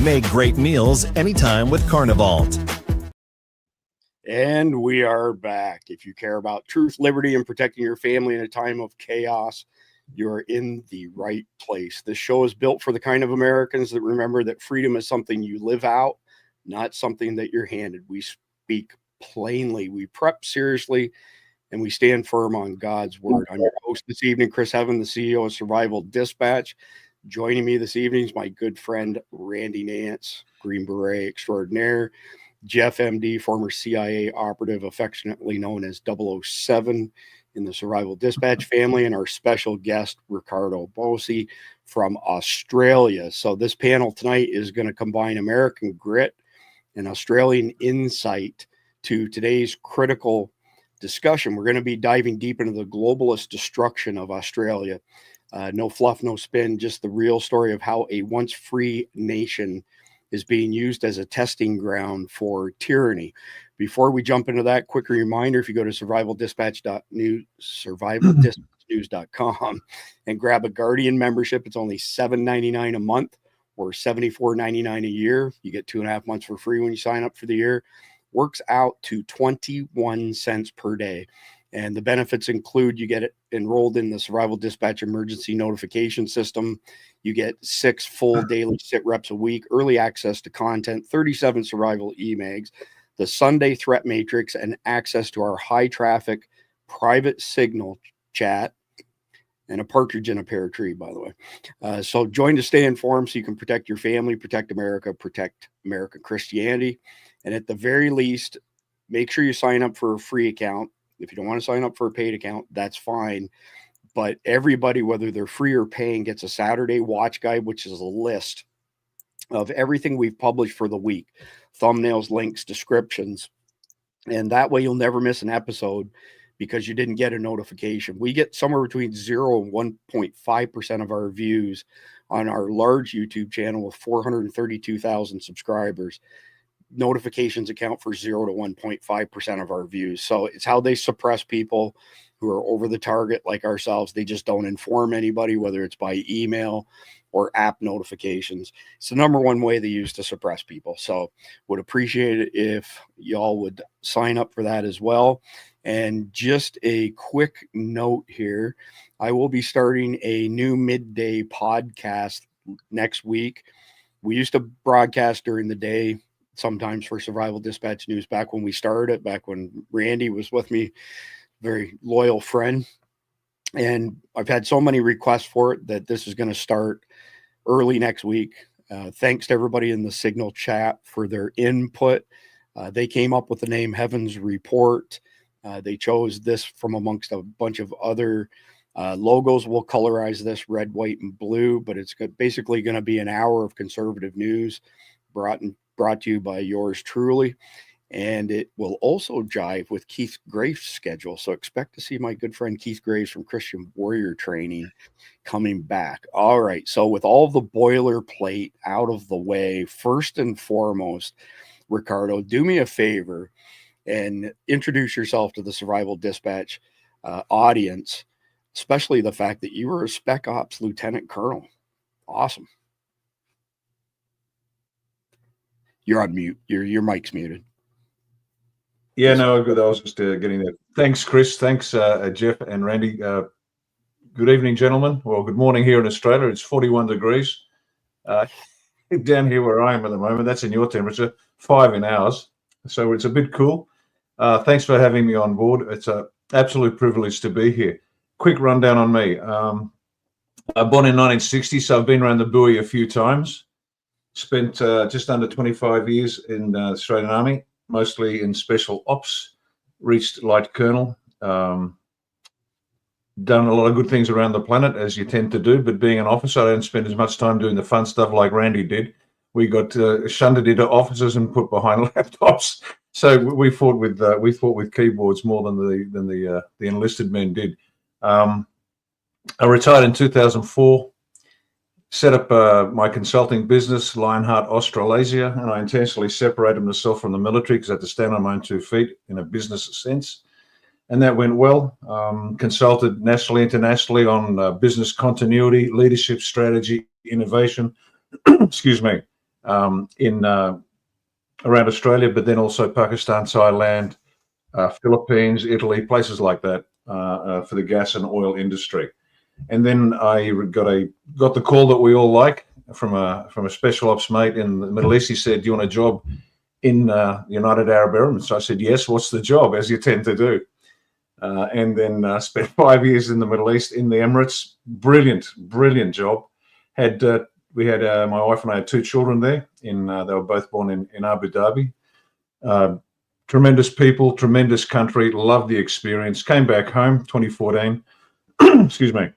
Make great meals anytime with Carnival. And we are back. If you care about truth, liberty, and protecting your family in a time of chaos, you're in the right place. This show is built for the kind of Americans that remember that freedom is something you live out, not something that you're handed. We speak plainly, we prep seriously, and we stand firm on God's word. I'm your host this evening, Chris Heaven, the CEO of Survival Dispatch. Joining me this evening is my good friend, Randy Nance, Green Beret extraordinaire, Jeff MD, former CIA operative, affectionately known as 007 in the Survival Dispatch family, and our special guest, Ricardo Bosi from Australia. So this panel tonight is going to combine American grit and Australian insight to today's critical discussion. We're going to be diving deep into the globalist destruction of Australia. No fluff, no spin, just the real story of how a once free nation is being used as a testing ground for tyranny. Before we jump into that, quick reminder, if you go to survivaldispatch.news.com and grab a Guardian membership, it's only $7.99 a month or $74.99 a year. You get 2.5 months for free when you sign up for the year. Works out to 21 cents per day. And the benefits include you get it enrolled in the Survival Dispatch emergency notification system. You get 6 full daily sit reps a week, early access to content, 37 survival e-mags, the Sunday threat matrix, and access to our high traffic private signal chat, and a partridge in a pear tree, by the way. So join to stay informed so you can protect your family, protect America, protect American Christianity. And at the very least, make sure you sign up for a free account. If you don't want to sign up for a paid account, that's fine. But everybody, whether they're free or paying, gets a Saturday watch guide, which is a list of everything we've published for the week, thumbnails, links, descriptions. And that way you'll never miss an episode because you didn't get a notification. We get somewhere between 0 and 1.5% of our views on our large YouTube channel with 432,000 subscribers. Notifications account for 0 to 1.5% of our views. So it's how they suppress people who are over the target like ourselves. They just don't inform anybody, whether it's by email or app notifications. It's the number one way they use to suppress people. So would appreciate it if y'all would sign up for that as well. And just a quick note here, I will be starting a new midday podcast next week. We used to broadcast during the day, sometimes for Survival Dispatch News back when we started, back when Randy was with me, very loyal friend. And I've had so many requests for it that this is going to start early next week. Thanks to everybody in the Signal chat for their input. They came up with the name Heaven's Report. They chose this from amongst a bunch of other logos. We'll colorize this red, white, and blue, but it's basically going to be an hour of conservative news brought to you by yours truly. And it will also jive with Keith Graves' schedule. So expect to see my good friend Keith Graves from Christian Warrior Training coming back. All right. So with all the boilerplate out of the way, first and foremost, Ricardo, do me a favor and introduce yourself to the Survival Dispatch audience, especially the fact that you were a Spec Ops Lieutenant Colonel. Awesome. You're on mute. Your mic's muted. Yeah, no, good. I was just getting there. Thanks, Chris. Thanks, Jeff and Randy. Good evening, gentlemen. Well, good morning here in Australia. It's 41 degrees. Down here where I am at the moment, that's in your temperature, 5 in ours. So it's a bit cool. Thanks for having me on board. It's an absolute privilege to be here. Quick rundown on me. I was born in 1960, so I've been around the buoy a few times. Spent just under 25 years in the Australian Army, mostly in special ops, reached Light Colonel, done a lot of good things around the planet, as you tend to do, but being an officer, I don't spend as much time doing the fun stuff like Randy did. We got shunted into offices and put behind laptops. So we fought with keyboards more than the enlisted men did. I retired in 2004. Set up my consulting business, Lionheart Australasia, and I intentionally separated myself from the military because I had to stand on my own 2 feet in a business sense. And that went well. Consulted nationally, internationally on business continuity, leadership, strategy, innovation. Excuse me. in around Australia, but then also Pakistan, Thailand, Philippines, Italy, places like that for the gas and oil industry. And then I got the call that we all like from a special ops mate in the Middle East. He said, "Do you want a job in United Arab Emirates?" So I said, "Yes." "What's the job?" As you tend to do. And then spent 5 years in the Middle East in the Emirates. Brilliant job. We had my wife and I had 2 children there. They were both born in Abu Dhabi. Tremendous people, tremendous country. Loved the experience. Came back home 2014. Excuse me.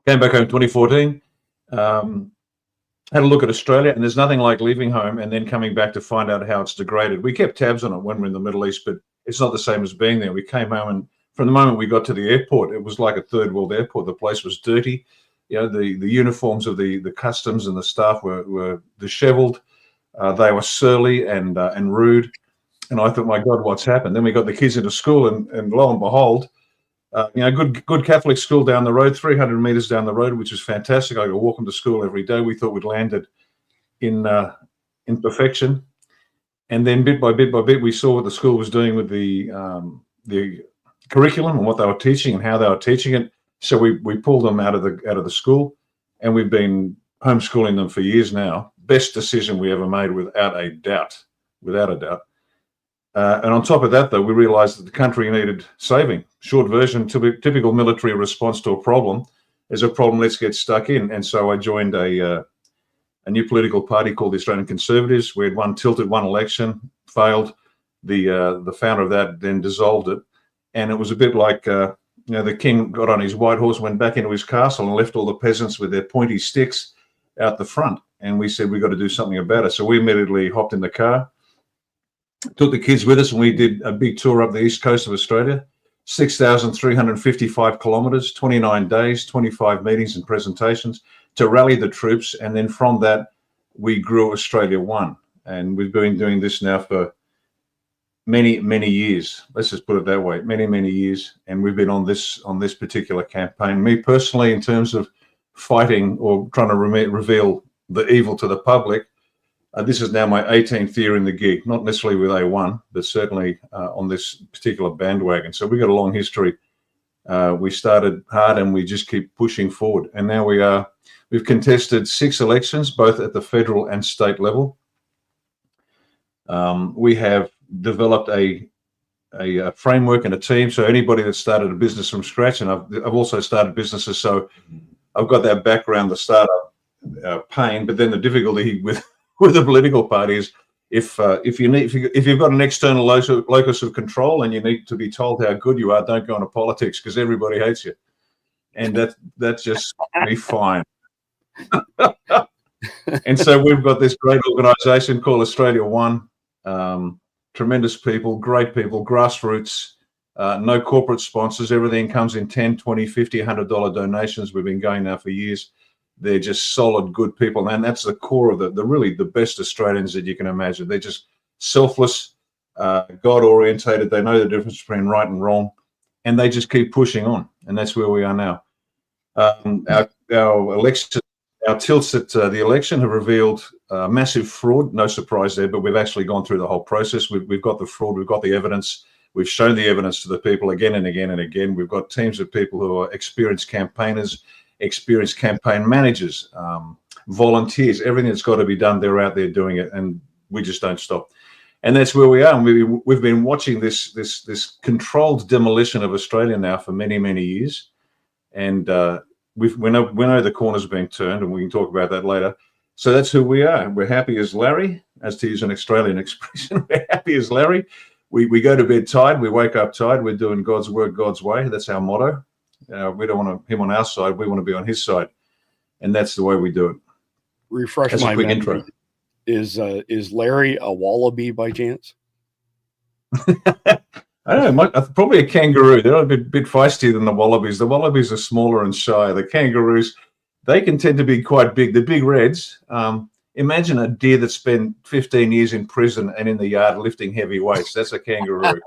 Came back home 2014. Had a look at Australia, and there's nothing like leaving home and then coming back to find out how it's degraded. We kept tabs on it when we were in the Middle East, but it's not the same as being there. We came home, and from the moment we got to the airport, it was like a third world airport. The place was dirty. The uniforms of the customs and the staff were disheveled. They were surly and rude. And I thought, my God, what's happened? Then we got the kids into school, and lo and behold, good Catholic school down the road, 300 meters down the road, which was fantastic. I could walk them to school every day. We thought we'd landed in perfection. And then bit by bit, we saw what the school was doing with the curriculum and what they were teaching and how they were teaching it. So we pulled them out of the school, and we've been homeschooling them for years now. Best decision we ever made, without a doubt. And on top of that, though, we realized that the country needed saving. Short version, typical military response to a problem. There's a problem, let's get stuck in. And so I joined a new political party called the Australian Conservatives. We had one election, failed. The founder of that then dissolved it. And it was a bit like, the king got on his white horse, went back into his castle, and left all the peasants with their pointy sticks out the front. And we said, we've got to do something about it. So we immediately hopped in the car, took the kids with us, and we did a big tour up the east coast of Australia, 6,355 kilometres, 29 days, 25 meetings and presentations to rally the troops. And then from that, we grew Australia One. And we've been doing this now for many years. Let's just put it that way, many years. And we've been on this particular campaign. Me personally, in terms of fighting or trying to reveal the evil to the public, this is now my 18th year in the gig, not necessarily with A1, but certainly on this particular bandwagon. So we've got a long history. We started hard, and we just keep pushing forward. And now we've contested 6 elections, both at the federal and state level. We have developed a framework and a team. So anybody that started a business from scratch, and I've also started businesses, so I've got that background, the startup pain. But then the difficulty with the political party is if you've got an external locus of control and you need to be told how good you are, don't go into politics, because everybody hates you, and that's just me fine. And so we've got this great organisation called Australia One. Tremendous people, great people, grassroots, no corporate sponsors. Everything comes in $10, $20, $50, $100 donations. We've been going now for years. They're just solid, good people. And that's the core of the really the best Australians that you can imagine. They're just selfless, God-orientated. They know the difference between right and wrong, and they just keep pushing on. And that's where we are now. Our tilts at the election have revealed massive fraud. No surprise there, but we've actually gone through the whole process. We've got the fraud. We've got the evidence. We've shown the evidence to the people again and again and again. We've got teams of people who are experienced campaigners, experienced campaign managers, volunteers. Everything that's got to be done, they're out there doing it, and we just don't stop. And that's where we are. And we've been watching this controlled demolition of Australia now for many years, and we know the corner's being turned, and we can talk about that later. So that's who we are. We're happy as Larry, as to use an Australian expression. We're happy as Larry. We go to bed tired. We wake up tired. We're doing God's work God's way. That's our motto. We don't want him on our side. We want to be on his side, and that's the way we do it. Refresh that's my a quick memory. Intro. Is Larry a wallaby by chance? I don't know, probably a kangaroo. They're a bit feistier than the wallabies. The wallabies are smaller and shy. The kangaroos, they can tend to be quite big. The big reds, imagine a deer that spent 15 years in prison and in the yard lifting heavy weights. That's a kangaroo.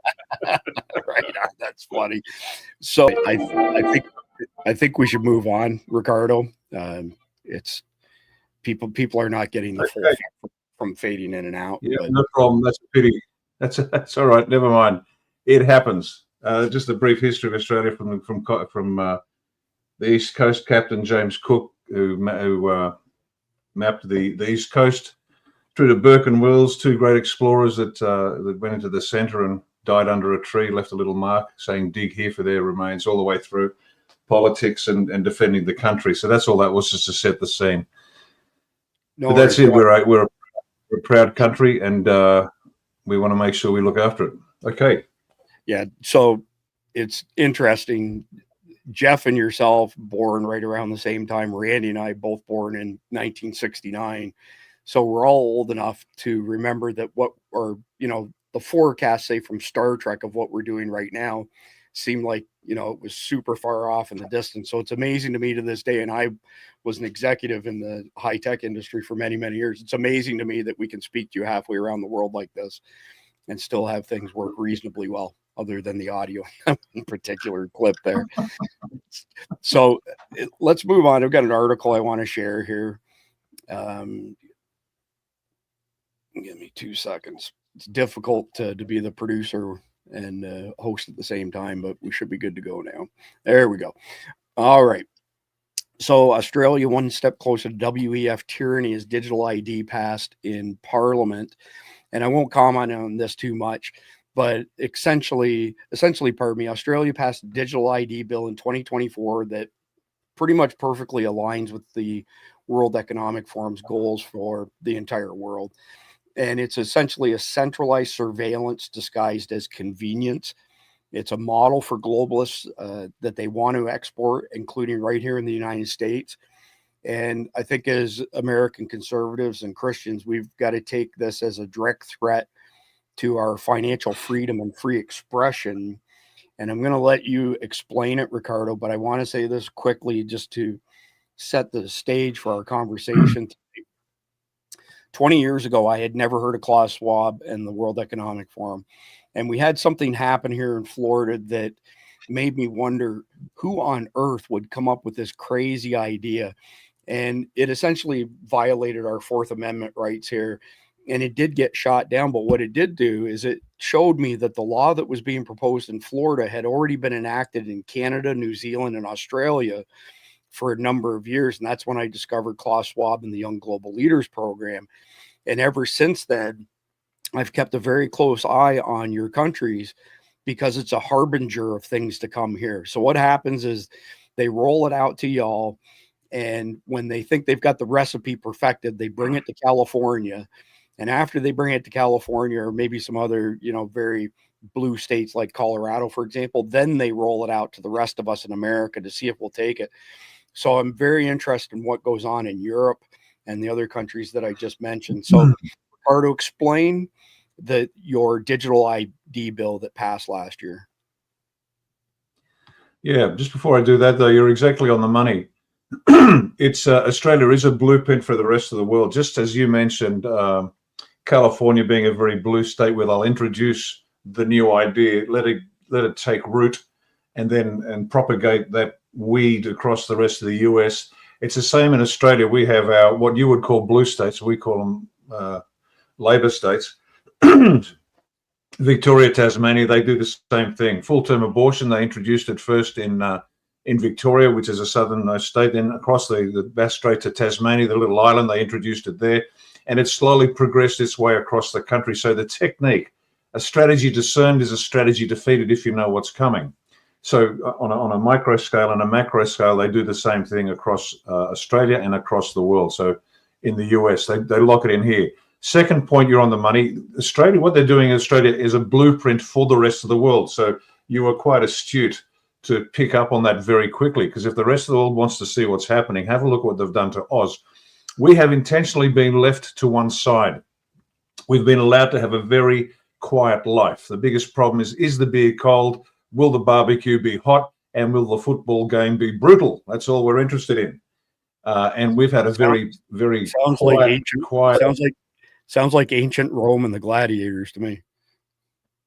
Right. That's funny. So I think we should move on, Ricardo. It's people are not getting the full from fading in and out. Yeah, But no problem. That's a pity. That's all right. Never mind. It happens. Just a brief history of Australia from the East Coast. Captain James Cook, who mapped the East Coast through to Burke and Wills, two great explorers that went into the centre and died under a tree, left a little mark saying dig here for their remains, all the way through politics and defending the country. So that's all that was, just to set the scene. no, But that's it. We're a proud country, and we want to make sure we look after it. Okay. Yeah. So it's interesting. Jeff and yourself born right around the same time. Randy and I both born in 1969. So we're all old enough to remember that the forecast, say from Star Trek, of what we're doing right now seemed like, it was super far off in the distance. So it's amazing to me to this day. And I was an executive in the high tech industry for many, many years. It's amazing to me that we can speak to you halfway around the world like this and still have things work reasonably well, other than the audio in particular clip there. So let's move on. I've got an article I want to share here. Give me 2 seconds. It's difficult to be the producer and host at the same time, but we should be good to go now. There we go. All right. So Australia, one step closer to WEF tyranny, as digital ID passed in Parliament. And I won't comment on this too much, but essentially, Australia passed a digital ID bill in 2024 that pretty much perfectly aligns with the World Economic Forum's goals for the entire world. And it's essentially a centralized surveillance disguised as convenience. It's a model for globalists that they want to export, including right here in the United States. And I think as American conservatives and Christians, we've got to take this as a direct threat to our financial freedom and free expression. And I'm going to let you explain it, Ricardo, but I want to say this quickly just to set the stage for our conversation. 20 years ago, I had never heard of Klaus Schwab and the World Economic Forum. And we had something happen here in Florida that made me wonder who on earth would come up with this crazy idea. And it essentially violated our Fourth Amendment rights here. And it did get shot down. But what it did do is it showed me that the law that was being proposed in Florida had already been enacted in Canada, New Zealand, and Australia for a number of years. And that's when I discovered Klaus Schwab and the Young Global Leaders program. And ever since then, I've kept a very close eye on your countries because it's a harbinger of things to come here. So what happens is they roll it out to y'all. And when they think they've got the recipe perfected, they bring it to California. And after they bring it to California, or maybe some other, very blue states like Colorado, for example, then they roll it out to the rest of us in America to see if we'll take it. So I'm very interested in what goes on in Europe and the other countries that I just mentioned. So, Ricardo, explain your digital ID bill that passed last year. Yeah, just before I do that, though, you're exactly on the money. It's Australia is a blueprint for the rest of the world. Just as you mentioned, California being a very blue state, where they'll introduce the new idea, let it take root, and propagate that weed across the rest of the US. It's the same in Australia. We have our what you would call blue states. We call them Labor states. Victoria, Tasmania, they do the same thing. Full-term abortion, they introduced it first in Victoria, which is a southern state. Then across the Bass Strait to Tasmania, the little island, they introduced it there. And it's slowly progressed its way across the country. So the technique, a strategy discerned is a strategy defeated if you know what's coming. So on a micro scale and a macro scale, they do the same thing across Australia and across the world. So in the US, they lock it in here. Second point, you're on the money. Australia, what they're doing in Australia is a blueprint for the rest of the world. So you are quite astute to pick up on that very quickly, because if the rest of the world wants to see what's happening, have a look what they've done to Oz. We have intentionally been left to one side. We've been allowed to have a very quiet life. The biggest problem is the beer cold? Will the barbecue be hot? And will the football game be brutal? That's all we're interested in. And we've had a very quiet. Sounds like ancient Rome and the gladiators to me.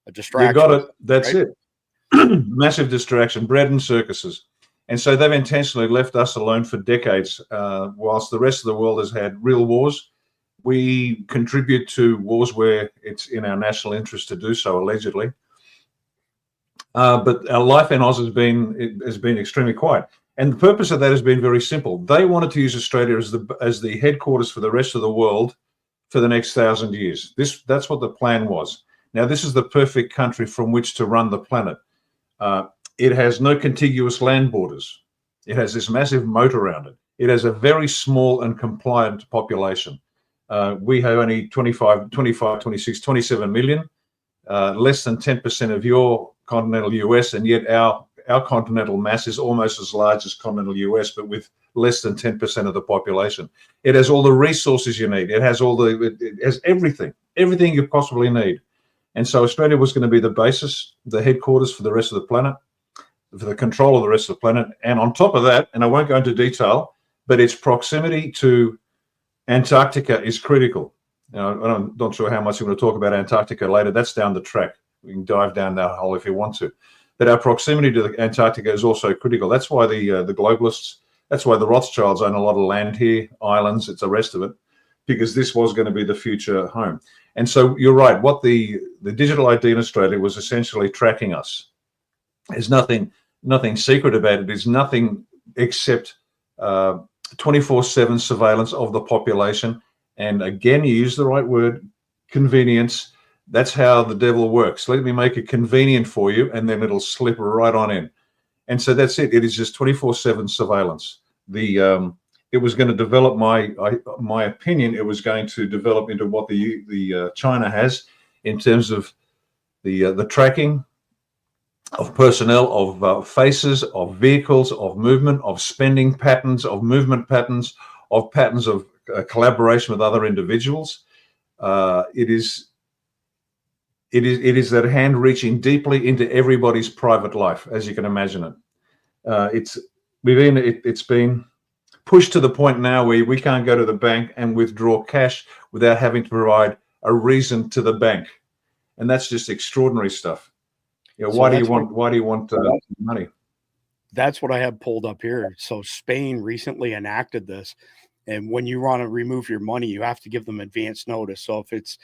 A distraction. You got it. That's right? It. Massive distraction, bread and circuses. And so they've intentionally left us alone for decades, whilst the rest of the world has had real wars. We contribute to wars where it's in our national interest to do so, allegedly. But our life in Oz has been extremely quiet. And the purpose of that has been very simple. They wanted to use Australia as the headquarters for the rest of the world for the next 1,000 years. That's what the plan was. Now, this is the perfect country from which to run the planet. It has no contiguous land borders. It has this massive moat around it. It has a very small and compliant population. We have only 25, 26, 27 million, less than 10% of your continental US, and yet our continental mass is almost as large as continental US, but with less than 10% of the population. It has all the resources you need. It has everything you possibly need. And so Australia was going to be the basis, the headquarters for the rest of the planet, for the control of the rest of the planet. And on top of that, and I won't go into detail, but its proximity to Antarctica is critical. Now, I'm not sure how much you want to talk about Antarctica later. That's down the track. We can dive down that hole if you want to. But our proximity to the Antarctica is also critical. That's why the globalists, that's why the Rothschilds own a lot of land here, islands, it's the rest of it, because this was going to be the future home. And so you're right. What the digital ID in Australia was essentially tracking us. There's nothing secret about it. It's nothing except 24/7 surveillance of the population. And again, you use the right word, convenience. That's how the devil works. Let me make it convenient for you, and then it'll slip right on in. And so that's it. It is just 24/7 surveillance. It was going to develop, my opinion, it was going to develop into what the China has in terms of the tracking of personnel, of faces, of vehicles, of movement, of spending patterns, of movement patterns, of patterns of collaboration with other individuals. It is that hand reaching deeply into everybody's private life, as you can imagine it. It's been pushed to the point now where we can't go to the bank and withdraw cash without having to provide a reason to the bank, and that's just extraordinary stuff. You know, why do you want money? That's what I have pulled up here. So Spain recently enacted this, and when you want to remove your money, you have to give them advance notice. So if it's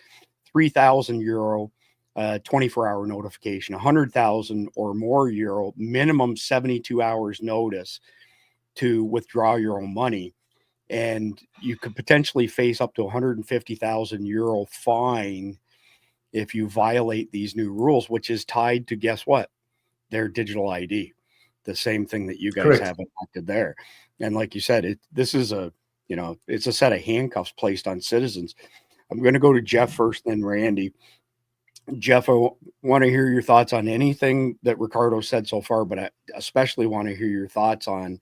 €3,000, 24-hour notification, 100,000 or more euro, minimum 72 hours notice to withdraw your own money. And you could potentially face up to €150,000 fine if you violate these new rules, which is tied to, guess what? Their digital ID, the same thing that you guys Correct. have enacted there. And like you said, it's a set of handcuffs placed on citizens. I'm going to go to Jeff first, then Randy. Jeff, I want to hear your thoughts on anything that Ricardo said so far, but I especially want to hear your thoughts on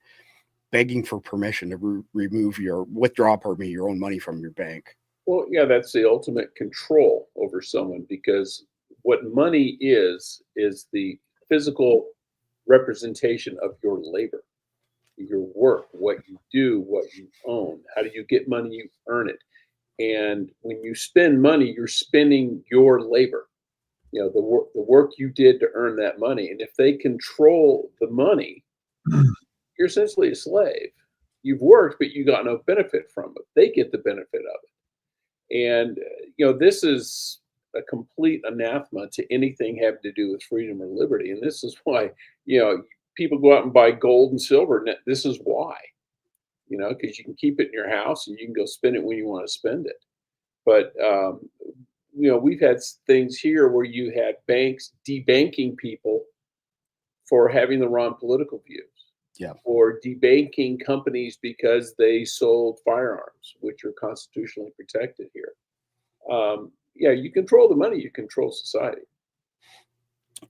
begging for permission to withdraw your own money from your bank. Well, yeah, that's the ultimate control over someone, because what money is the physical representation of your labor, your work, what you do, what you own. How do you get money? You earn it. And when you spend money, you're spending your labor. You know, the work you did to earn that money. And if they control the money, you're essentially a slave. You've worked, but you got no benefit from it. They get the benefit of it. And, this is a complete anathema to anything having to do with freedom or liberty. And this is why, people go out and buy gold and silver. And this is why, because you can keep it in your house and you can go spend it when you want to spend it. But, we've had things here where you had banks debanking people for having the wrong political views. Yeah. Or debanking companies because they sold firearms, which are constitutionally protected here. You control the money, you control society.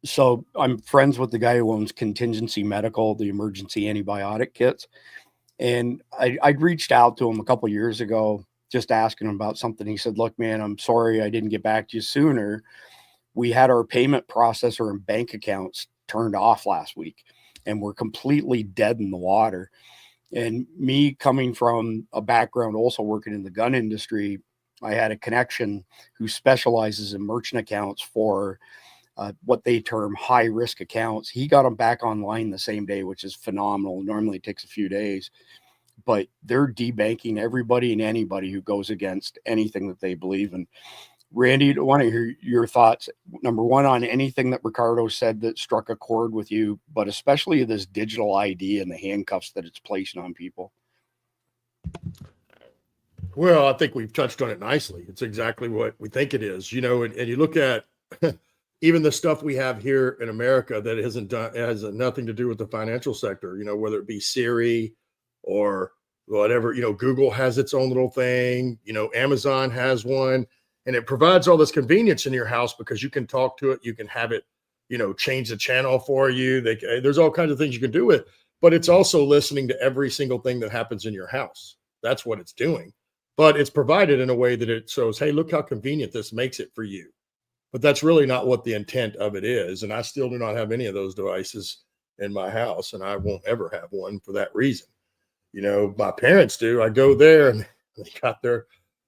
So I'm friends with the guy who owns Contingency Medical, the emergency antibiotic kits. And I'd reached out to him a couple of years ago, just asking him about something. He said, look, man, I'm sorry I didn't get back to you sooner. We had our payment processor and bank accounts turned off last week, and we're completely dead in the water. And me coming from a background also working in the gun industry, I had a connection who specializes in merchant accounts for what they term high risk accounts. He got them back online the same day, which is phenomenal. Normally it takes a few days. but they're debanking everybody and anybody who goes against anything that they believe in. Randy, I want to hear your thoughts. Number one, on anything that Ricardo said that struck a chord with you, but especially this digital ID and the handcuffs that it's placing on people. Well, I think we've touched on it nicely. It's exactly what we think it is, you know, and you look at even the stuff we have here in America that has nothing to do with the financial sector, you know, whether it be Siri or whatever, you know, Google has its own little thing, you know, Amazon has one, and it provides all this convenience in your house because you can talk to it, you can have it, you know, change the channel for you. There's all kinds of things you can do with it, but it's also listening to every single thing that happens in your house. That's what it's doing. But it's provided in a way that it shows, hey, look how convenient this makes it for you. But that's really not what the intent of it is. And I still do not have any of those devices in my house, and I won't ever have one for that reason. You know, my parents do. I go there and they got their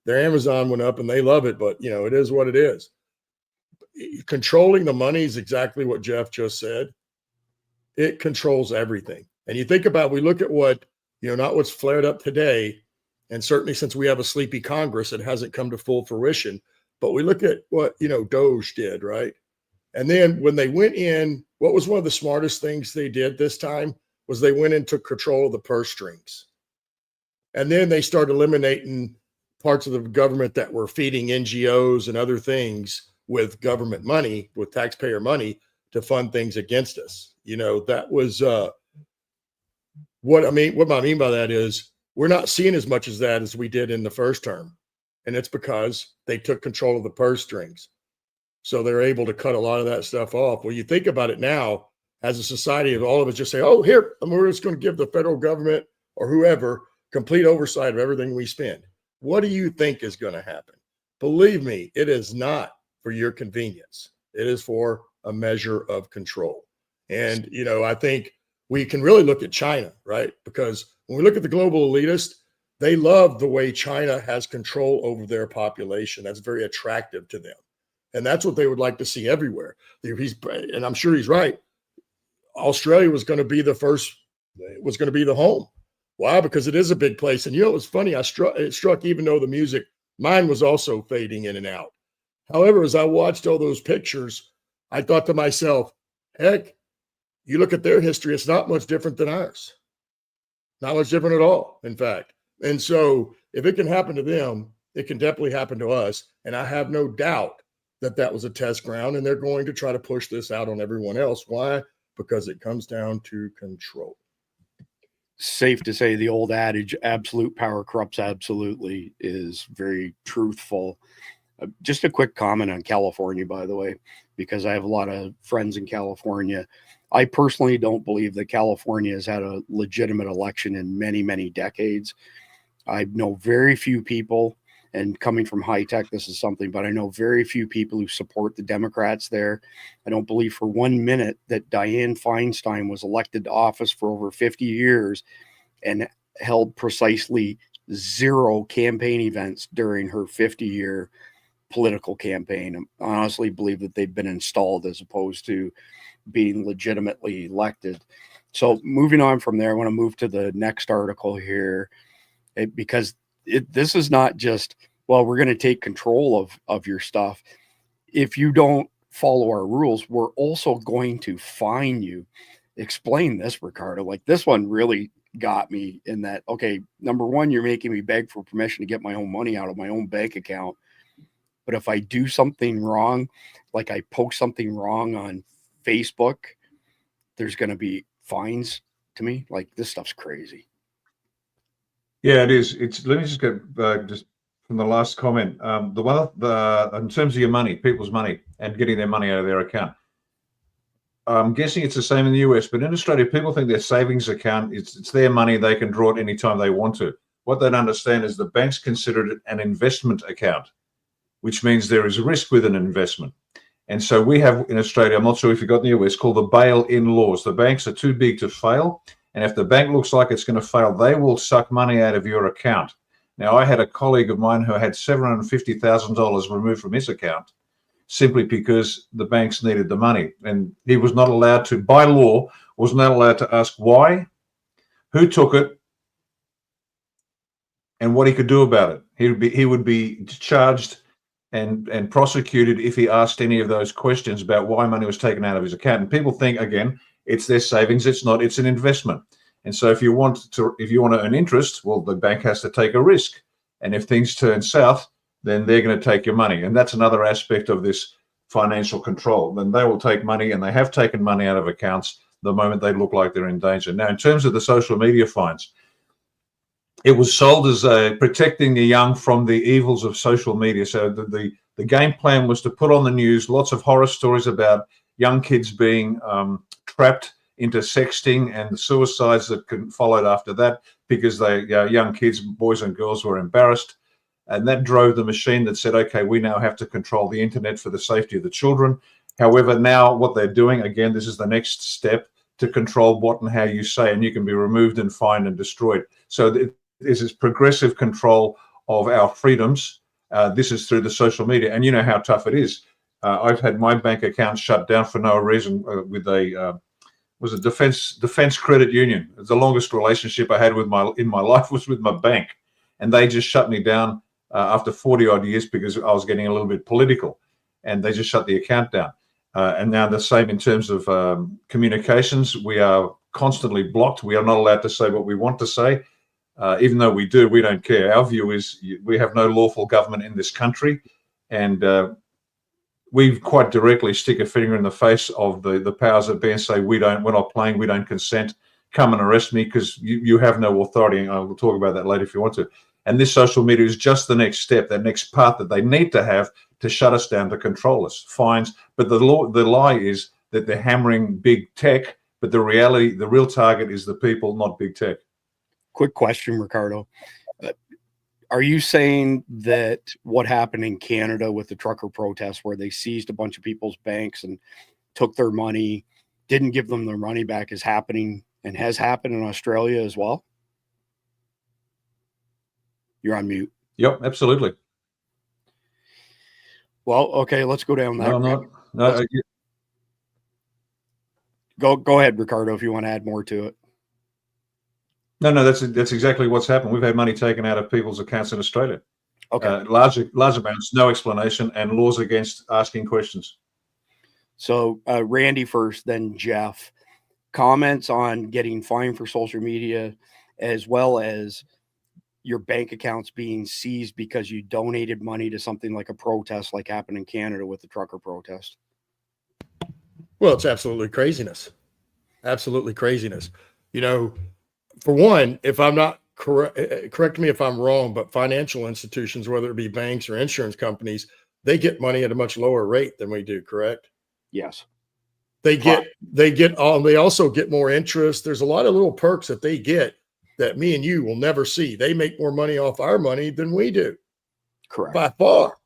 Amazon one up and they love it, but you know, it is what it is. Controlling the money is exactly what Jeff just said. It controls everything. And you think about, we look at what, you know, not what's flared up today. And certainly since we have a sleepy Congress, it hasn't come to full fruition. But we look at what, you know, Doge did, right? And then when they went in, what was one of the smartest things they did this time was they went and took control of the purse strings. And then they started eliminating parts of the government that were feeding NGOs and other things with government money, with taxpayer money to fund things against us. You know, that was what I mean by that is, we're not seeing as much as that as we did in the first term. And it's because they took control of the purse strings. So they're able to cut a lot of that stuff off. Well, you think about it now, as a society, of all of us just say, oh, here, we're just going to give the federal government or whoever complete oversight of everything we spend. What do you think is going to happen? Believe me, it is not for your convenience. It is for a measure of control. And, you know, I think we can really look at China, right? Because when we look at the global elitist, they love the way China has control over their population. That's very attractive to them. And that's what they would like to see everywhere. And I'm sure he's right. Australia was going to be the first, was going to be the home. Why? Because it is a big place. And you know, it was funny. It struck, even though the music, mine was also fading in and out. However, as I watched all those pictures, I thought to myself, heck, you look at their history, it's not much different than ours. Not much different at all, in fact. And so if it can happen to them, it can definitely happen to us. And I have no doubt that that was a test ground, and they're going to try to push this out on everyone else. Why? Because it comes down to control. Safe to say the old adage, absolute power corrupts absolutely, is very truthful. Just a quick comment on California, by the way, because I have a lot of friends in California. I personally don't believe that California has had a legitimate election in many, many decades. I know very few people, and coming from high tech, this is something, but I know very few people who support the Democrats there. I don't believe for 1 minute that Dianne Feinstein was elected to office for over 50 years and held precisely 0 campaign events during her 50-year political campaign. I honestly believe that they've been installed as opposed to being legitimately elected. So moving on from there, I want to move to the next article here, because this is not just, well, we're going to take control of your stuff. If you don't follow our rules, we're also going to fine you. Explain this, Ricardo. Like, this one really got me in that, okay, number one, you're making me beg for permission to get my own money out of my own bank account. But if I do something wrong, like I post something wrong on Facebook, there's going to be fines to me. Like, this stuff's crazy. Yeah, it is. Let me just go just from the last comment. In terms of your money, people's money, and getting their money out of their account. I'm guessing it's the same in the US, but in Australia, people think their savings account, it's their money. They can draw it anytime they want to. What they don't understand is the banks consider it an investment account, which means there is risk with an investment. And so we have in Australia, I'm not sure if you got in the US, called the bail-in laws. The banks are too big to fail. And if the bank looks like it's going to fail, they will suck money out of your account. Now, I had a colleague of mine who had $750,000 removed from his account simply because the banks needed the money. And he was not allowed to, by law, was not allowed to ask why, who took it, and what he could do about it. He would be charged and prosecuted if he asked any of those questions about why money was taken out of his account. And people think, again, it's their savings. It's not. It's an investment. And so if you want to earn interest, well, the bank has to take a risk. And if things turn south, then they're going to take your money. And that's another aspect of this financial control. Then they will take money, and they have taken money out of accounts the moment they look like they're in danger. Now, in terms of the social media fines, it was sold as protecting the young from the evils of social media. So the game plan was to put on the news lots of horror stories about young kids being trapped into sexting and the suicides that followed after that, because young kids, boys and girls, were embarrassed. And that drove the machine that said, okay, we now have to control the internet for the safety of the children. However, now what they're doing, again, this is the next step to control what and how you say, and you can be removed and fined and destroyed. So this is progressive control of our freedoms. This is through the social media, and you know how tough it is. I've had my bank account shut down for no reason with a defense credit union. The longest relationship I had in my life was with my bank, and they just shut me down after 40 odd years because I was getting a little bit political, and they just shut the account down. And now the same in terms of communications. We are constantly blocked. We are not allowed to say what we want to say. Even though we do, we don't care. Our view is we have no lawful government in this country, and we quite directly stick a finger in the face of the powers that be and say, we're not playing, we don't consent, come and arrest me because you have no authority. And I will talk about that later if you want to. And this social media is just the next step, that next part that they need to have to shut us down, to control us, fines. But the lie is that they're hammering big tech, but the real target is the people, not big tech. Quick question, Ricardo. Are you saying that what happened in Canada with the trucker protests, where they seized a bunch of people's banks and took their money, didn't give them their money back, is happening and has happened in Australia as well? You're on mute. Yep, absolutely. Well, okay, let's go down that. No, I'm not. No, Go ahead, Ricardo, if you want to add more to it. No, that's exactly what's happened. We've had money taken out of people's accounts in Australia. Okay. Large amounts, no explanation, and laws against asking questions. So Randy first, then Jeff. Comments on getting fined for social media, as well as your bank accounts being seized because you donated money to something like a protest, like happened in Canada with the trucker protest. Well, it's absolutely craziness. Absolutely craziness. You know, for one, if I'm not correct me if I'm wrong, but financial institutions, whether it be banks or insurance companies, they get money at a much lower rate than we do, correct? Yes. They also get more interest. There's a lot of little perks that they get that me and you will never see. They make more money off our money than we do. Correct. By far.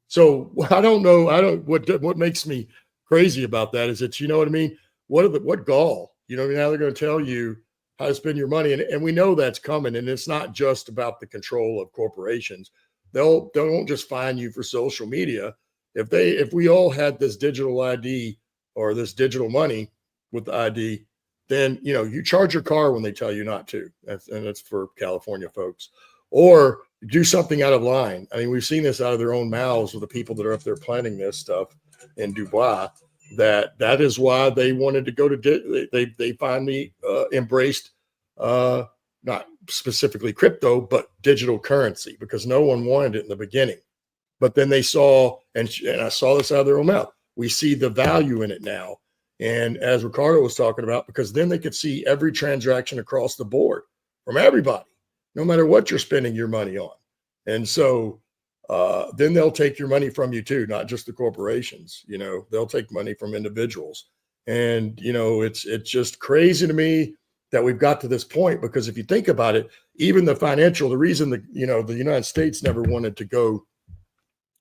So I don't know. What makes me crazy about that is that, you know what I mean? What gall, you know, now they're going to tell you how to spend your money. And we know that's coming. And it's not just about the control of corporations. They won't just fine you for social media. If we all had this digital ID or this digital money with the ID, then, you know, you charge your car when they tell you not to. That's for California folks. Or do something out of line. I mean, we've seen this out of their own mouths with the people that are up there planning this stuff in Dubai. That is why they wanted to go to, they finally embraced not specifically crypto, but digital currency, because no one wanted it in the beginning. But then they saw, and I saw this out of their own mouth, we see the value in it now. And as Ricardo was talking about, because then they could see every transaction across the board from everybody, no matter what you're spending your money on. And so then they'll take your money from you too, not just the corporations. You know, they'll take money from individuals. And, you know, it's just crazy to me that we've got to this point, because if you think about it, even the reason that, you know, the United States never wanted to go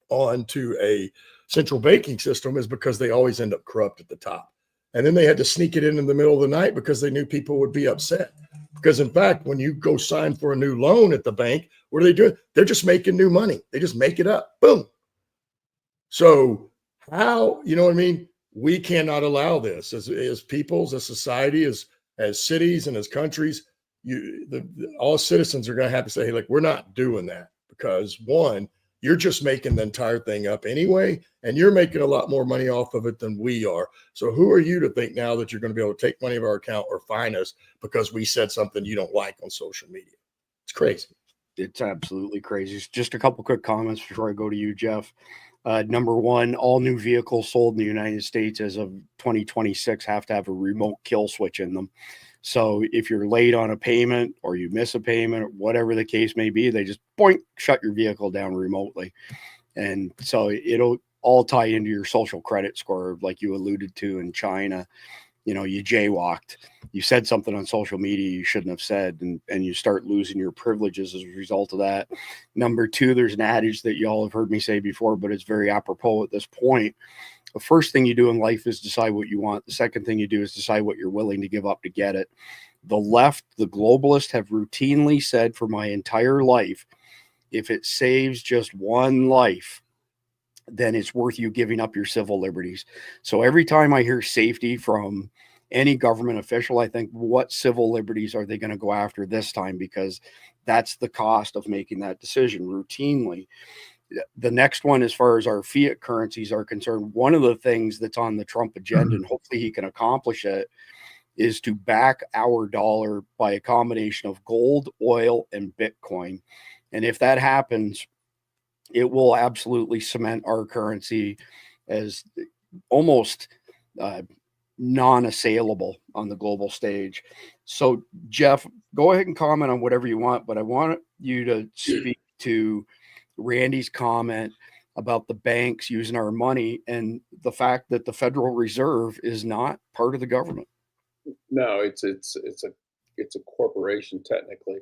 on to a central banking system is because they always end up corrupt at the top. And then they had to sneak it in the middle of the night because they knew people would be upset. Because in fact, when you go sign for a new loan at the bank, what are they doing? They're just making new money. They just make it up. Boom. So how, you know what I mean? We cannot allow this as peoples, as society, as cities, and as countries. all citizens are going to have to say, hey, look, we're not doing that, because one, you're just making the entire thing up anyway, and you're making a lot more money off of it than we are. So who are you to think now that you're going to be able to take money of our account or fine us because we said something you don't like on social media? It's crazy. It's absolutely crazy. Just a couple quick comments before I go to you, Jeff. Number one, all new vehicles sold in the United States as of 2026 have to have a remote kill switch in them. So if you're late on a payment or you miss a payment, or whatever the case may be, they just shut your vehicle down remotely. And so it'll all tie into your social credit score, like you alluded to in China. You know, you jaywalked, you said something on social media you shouldn't have said, and you start losing your privileges as a result of that. Number two, there's an adage that you all have heard me say before, but it's very apropos at this point. The first thing you do in life is decide what you want. The second thing you do is decide what you're willing to give up to get it. The left, the globalists, have routinely said for my entire life, if it saves just one life, then it's worth you giving up your civil liberties. So every time I hear safety from any government official, I think, what civil liberties are they going to go after this time? Because that's the cost of making that decision routinely. The next one, as far as our fiat currencies are concerned, one of the things that's on the Trump agenda, and hopefully he can accomplish it, is to back our dollar by a combination of gold, oil, and Bitcoin. And if that happens, it will absolutely cement our currency as almost non-assailable on the global stage. So, Jeff, go ahead and comment on whatever you want, but I want you to speak to Randy's comment about the banks using our money and the fact that the Federal Reserve is not part of the government. No, it's a corporation technically.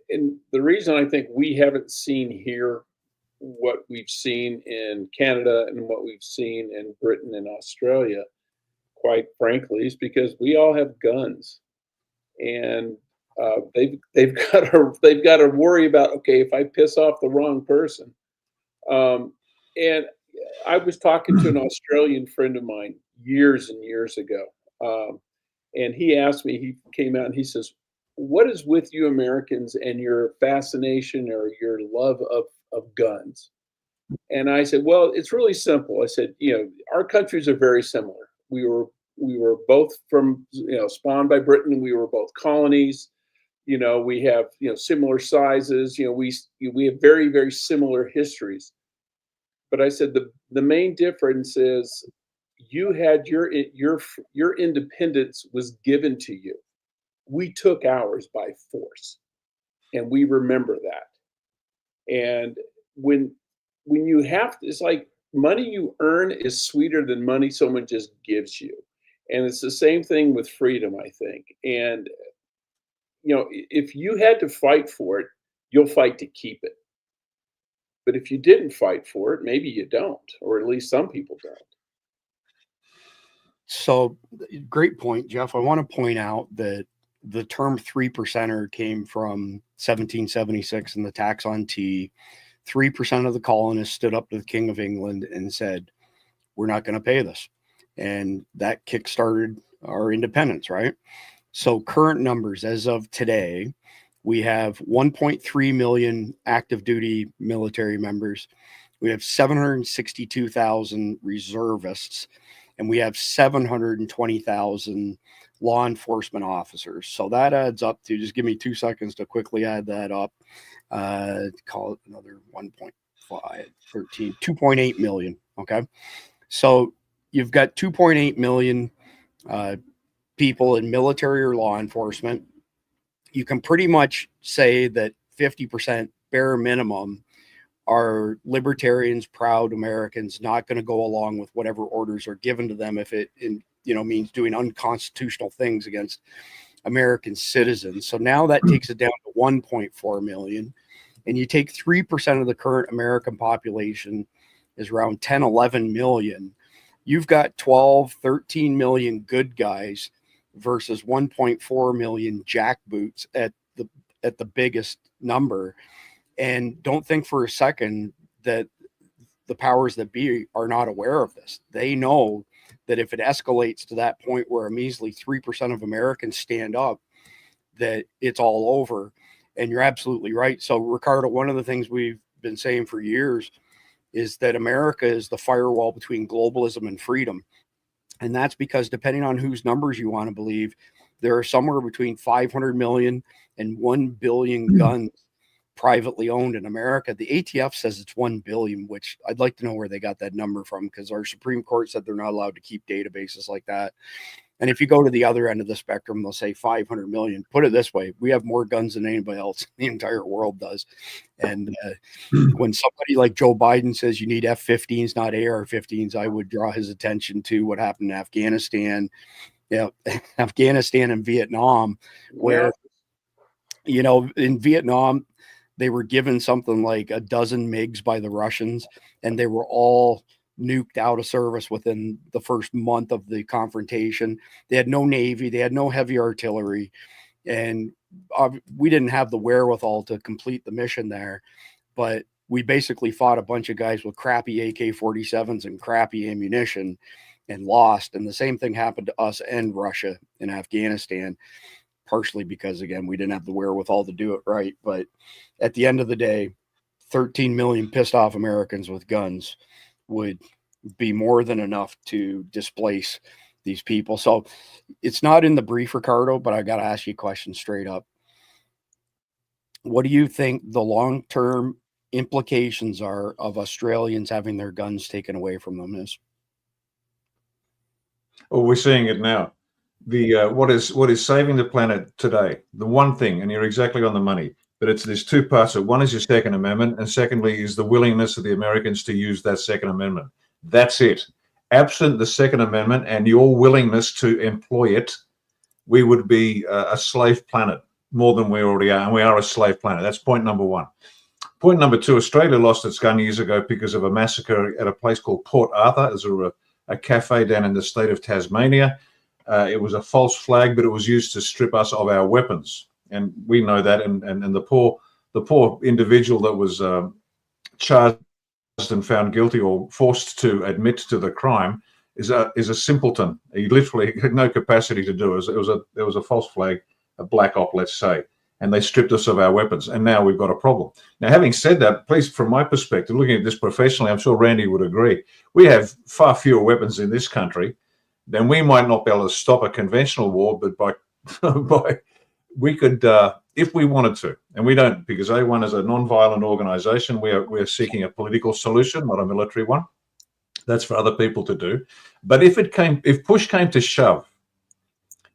And the reason I think we haven't seen here what we've seen in Canada and what we've seen in Britain and Australia, quite frankly, is because we all have guns, and they've got to worry about, okay, if I piss off the wrong person. And I was talking to an Australian friend of mine years and years ago, and he asked me. He came out and he says, what is with you Americans and your fascination or your love of guns? And I said, well, it's really simple. I said, our countries are very similar. We were both from, spawned by Britain, and we were both colonies. We have, similar sizes. We have very, very similar histories. But I said, the main difference is you had your independence was given to you. We took ours by force, and we remember that. And when you have to, it's like money you earn is sweeter than money someone just gives you. And it's the same thing with freedom, I think. And, if you had to fight for it, you'll fight to keep it. But if you didn't fight for it, maybe you don't, or at least some people don't. So great point, Jeff. I want to point out that the term 3%er came from 1776 and the tax on tea. 3% of the colonists stood up to the King of England and said, we're not going to pay this. And that kickstarted our independence, right? So current numbers as of today, we have 1.3 million active duty military members. We have 762,000 reservists, and we have 720,000 law enforcement officers. So that adds up to, just give me 2 seconds to quickly add that up. Call it another 1.5, 13, 2.8 million. Okay. So you've got 2.8 million people in military or law enforcement. You can pretty much say that 50% bare minimum are libertarians, proud Americans, not going to go along with whatever orders are given to them if it means doing unconstitutional things against American citizens. So now that takes it down to 1.4 million. And you take 3% of the current American population is around 10, 11 million. You've got 12, 13 million good guys versus 1.4 million jackboots at the biggest number. And don't think for a second that the powers that be are not aware of this. They know that if it escalates to that point where a measly 3% of Americans stand up, that it's all over. And you're absolutely right. So, Ricardo, one of the things we've been saying for years is that America is the firewall between globalism and freedom. And that's because, depending on whose numbers you want to believe, there are somewhere between 500 million and 1 billion guns privately owned in America. The ATF says it's 1 billion, which I'd like to know where they got that number from, because our Supreme Court said they're not allowed to keep databases like that. And if you go to the other end of the spectrum, they'll say 500 million. Put it this way, we have more guns than anybody else in the entire world does. And when somebody like Joe Biden says you need F-15s, not AR-15s, I would draw his attention to what happened in Afghanistan, Afghanistan and Vietnam, where, in Vietnam, they were given something like a dozen MiGs by the Russians, and they were all nuked out of service within the first month of the confrontation. They had no Navy, they had no heavy artillery, and we didn't have the wherewithal to complete the mission there. But we basically fought a bunch of guys with crappy AK-47s and crappy ammunition and lost. And the same thing happened to us and Russia in Afghanistan, partially because, again, we didn't have the wherewithal to do it right. But at the end of the day, 13 million pissed off Americans with guns would be more than enough to displace these people. So it's not in the brief, Ricardo, but I got to ask you a question straight up. What do you think the long-term implications are of Australians having their guns taken away from them is? Well, we're seeing it now. The what is saving the planet today, the one thing, and you're exactly on the money, but there's two parts of it. One is your Second Amendment, and secondly is the willingness of the Americans to use that Second Amendment. That's it. Absent the Second Amendment and your willingness to employ it, we would be a slave planet more than we already are, and we are a slave planet. That's point number one. Point number two, Australia lost its gun years ago because of a massacre at a place called Port Arthur. It was a cafe down in the state of Tasmania. It was a false flag, but it was used to strip us of our weapons. And we know that, and the poor individual that was charged and found guilty or forced to admit to the crime is a simpleton. He literally had no capacity to do it. There was a false flag, a black op, let's say, and they stripped us of our weapons. And now we've got a problem. Now, having said that, please, from my perspective, looking at this professionally, I'm sure Randy would agree, we have far fewer weapons in this country. Then we might not be able to stop a conventional war, but we could, if we wanted to, and we don't, because A1 is a non-violent organization. We are seeking a political solution, not a military one. That's for other people to do. But if push came to shove,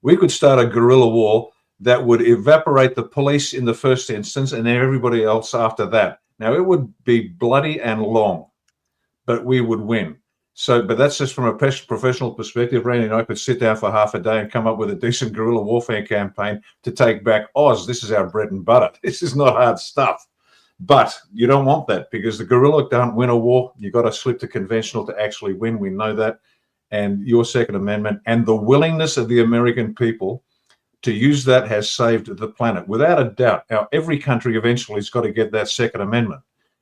we could start a guerrilla war that would evaporate the police in the first instance and then everybody else after that. Now, it would be bloody and long, but we would win. So, but that's just from a professional perspective. Randy and I could sit down for half a day and come up with a decent guerrilla warfare campaign to take back Oz. This is our bread and butter. This is not hard stuff. But you don't want that, because the guerrilla don't win a war. You got to slip to conventional to actually win. We know that. And your Second Amendment and the willingness of the American people to use that has saved the planet. Without a doubt, every country eventually has got to get that Second Amendment.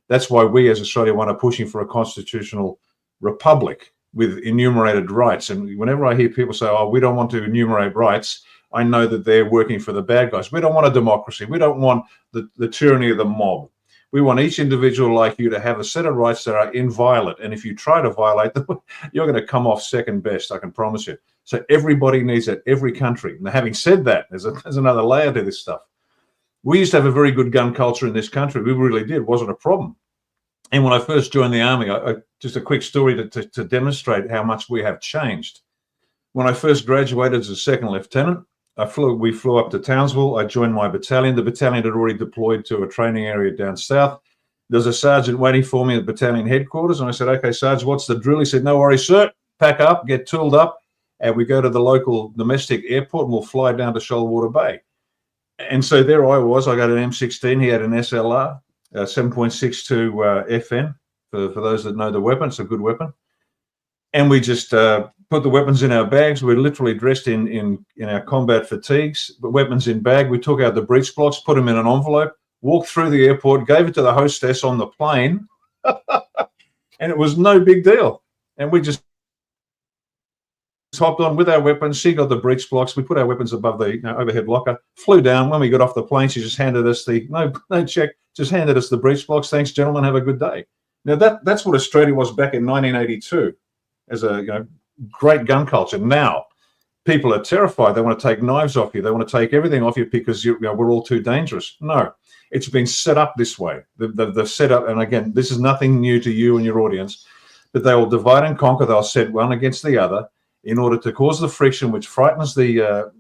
That's why we as Australia are pushing for a constitutional republic with enumerated rights. And whenever I hear people say, oh, we don't want to enumerate rights, I know that they're working for the bad guys. We don't want a democracy. We don't want the tyranny of the mob. We want each individual like you to have a set of rights that are inviolate. And if you try to violate them, you're going to come off second best, I can promise you. So everybody needs it, every country. Now, having said that, there's another layer to this stuff. We used to have a very good gun culture in this country. We really did. It wasn't a problem. And when I first joined the army, just a quick story to demonstrate how much we have changed. When I first graduated as a second lieutenant, we flew up to Townsville. I joined my battalion. The battalion had already deployed to a training area down south. There's a sergeant waiting for me at battalion headquarters. And I said, okay, Sarge, what's the drill? He said, no worries, sir. Pack up, get tooled up, and we go to the local domestic airport and we'll fly down to Shoalwater Bay. And so there I was. I got an M16. He had an SLR, 7.62 FN, for those that know the weapon. It's a good weapon. And we just put the weapons in our bags. We're literally dressed in our combat fatigues, but weapons in bag. We took out the breech blocks, put them in an envelope, walked through the airport, gave it to the hostess on the plane, and it was no big deal. And we just hopped on with our weapons. She got the breech blocks. We put our weapons above the overhead locker, flew down. When we got off the plane, she just handed us no check, just handed us the breech blocks. Thanks, gentlemen. Have a good day. Now that's what Australia was back in 1982 as a great gun culture. Now people are terrified. They want to take knives off you. They want to take everything off you because we're all too dangerous. No, it's been set up this way. The setup, and again, this is nothing new to you and your audience, but they will divide and conquer. They'll set one against the other in order to cause the friction, which frightens the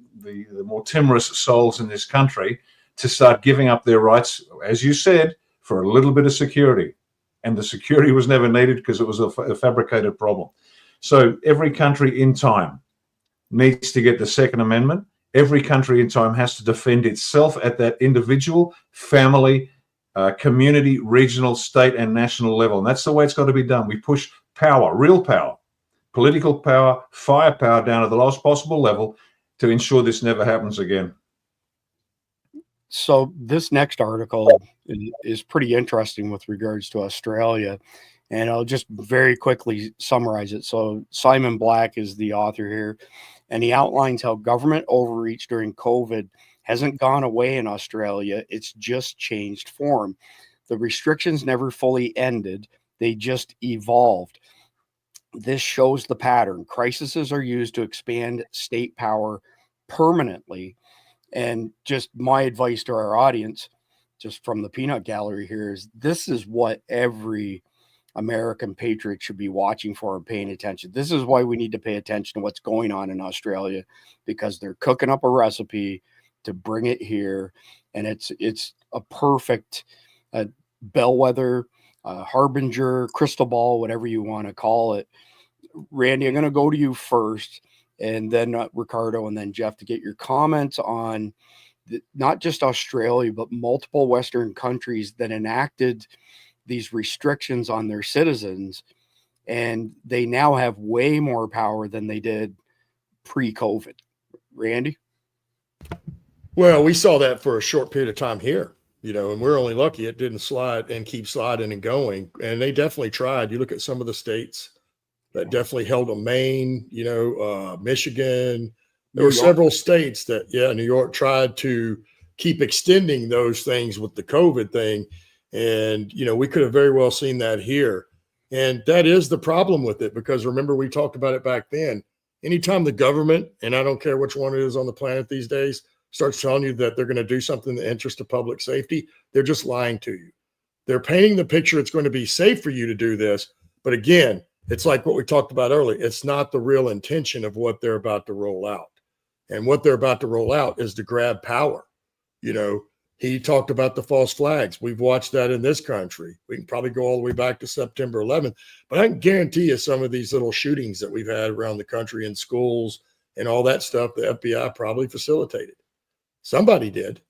more timorous souls in this country to start giving up their rights, as you said, for a little bit of security. And the security was never needed because it was a fabricated problem. So every country in time needs to get the Second Amendment. Every country in time has to defend itself at that individual, family, community, regional, state, and national level. And that's the way it's got to be done. We push power, real power, political power, firepower down to the lowest possible level to ensure this never happens again. So this next article is pretty interesting with regards to Australia, and I'll just very quickly summarize it. So Simon Black is the author here, and he outlines how government overreach during COVID hasn't gone away in Australia. It's just changed form. The restrictions never fully ended. They just evolved. This shows the pattern. Crises are used to expand state power permanently. And just my advice to our audience, just from the peanut gallery here, is this is what every American patriot should be watching for and paying attention. This is why we need to pay attention to what's going on in Australia, because they're cooking up a recipe to bring it here. And it's a perfect bellwether, harbinger, crystal ball, whatever you want to call it. Randy, I'm going to go to you first, and then Ricardo, and then Jeff, to get your comments on not just Australia, but multiple Western countries that enacted these restrictions on their citizens, and they now have way more power than they did pre-COVID. Randy? Well, we saw that for a short period of time here, and we're only lucky it didn't slide and keep sliding and going. And they definitely tried. You look at some of the states that definitely held them. Maine, Michigan. There were several states that, New York tried to keep extending those things with the COVID thing. And, we could have very well seen that here. And that is the problem with it, because remember, we talked about it back then. Anytime the government, and I don't care which one it is on the planet these days, starts telling you that they're going to do something in the interest of public safety, they're just lying to you. They're painting the picture it's going to be safe for you to do this. But again, it's like what we talked about earlier. It's not the real intention of what they're about to roll out. And what they're about to roll out is to grab power. He talked about the false flags. We've watched that in this country. We can probably go all the way back to September 11th. But I can guarantee you some of these little shootings that we've had around the country in schools and all that stuff, the FBI probably facilitated. Somebody did,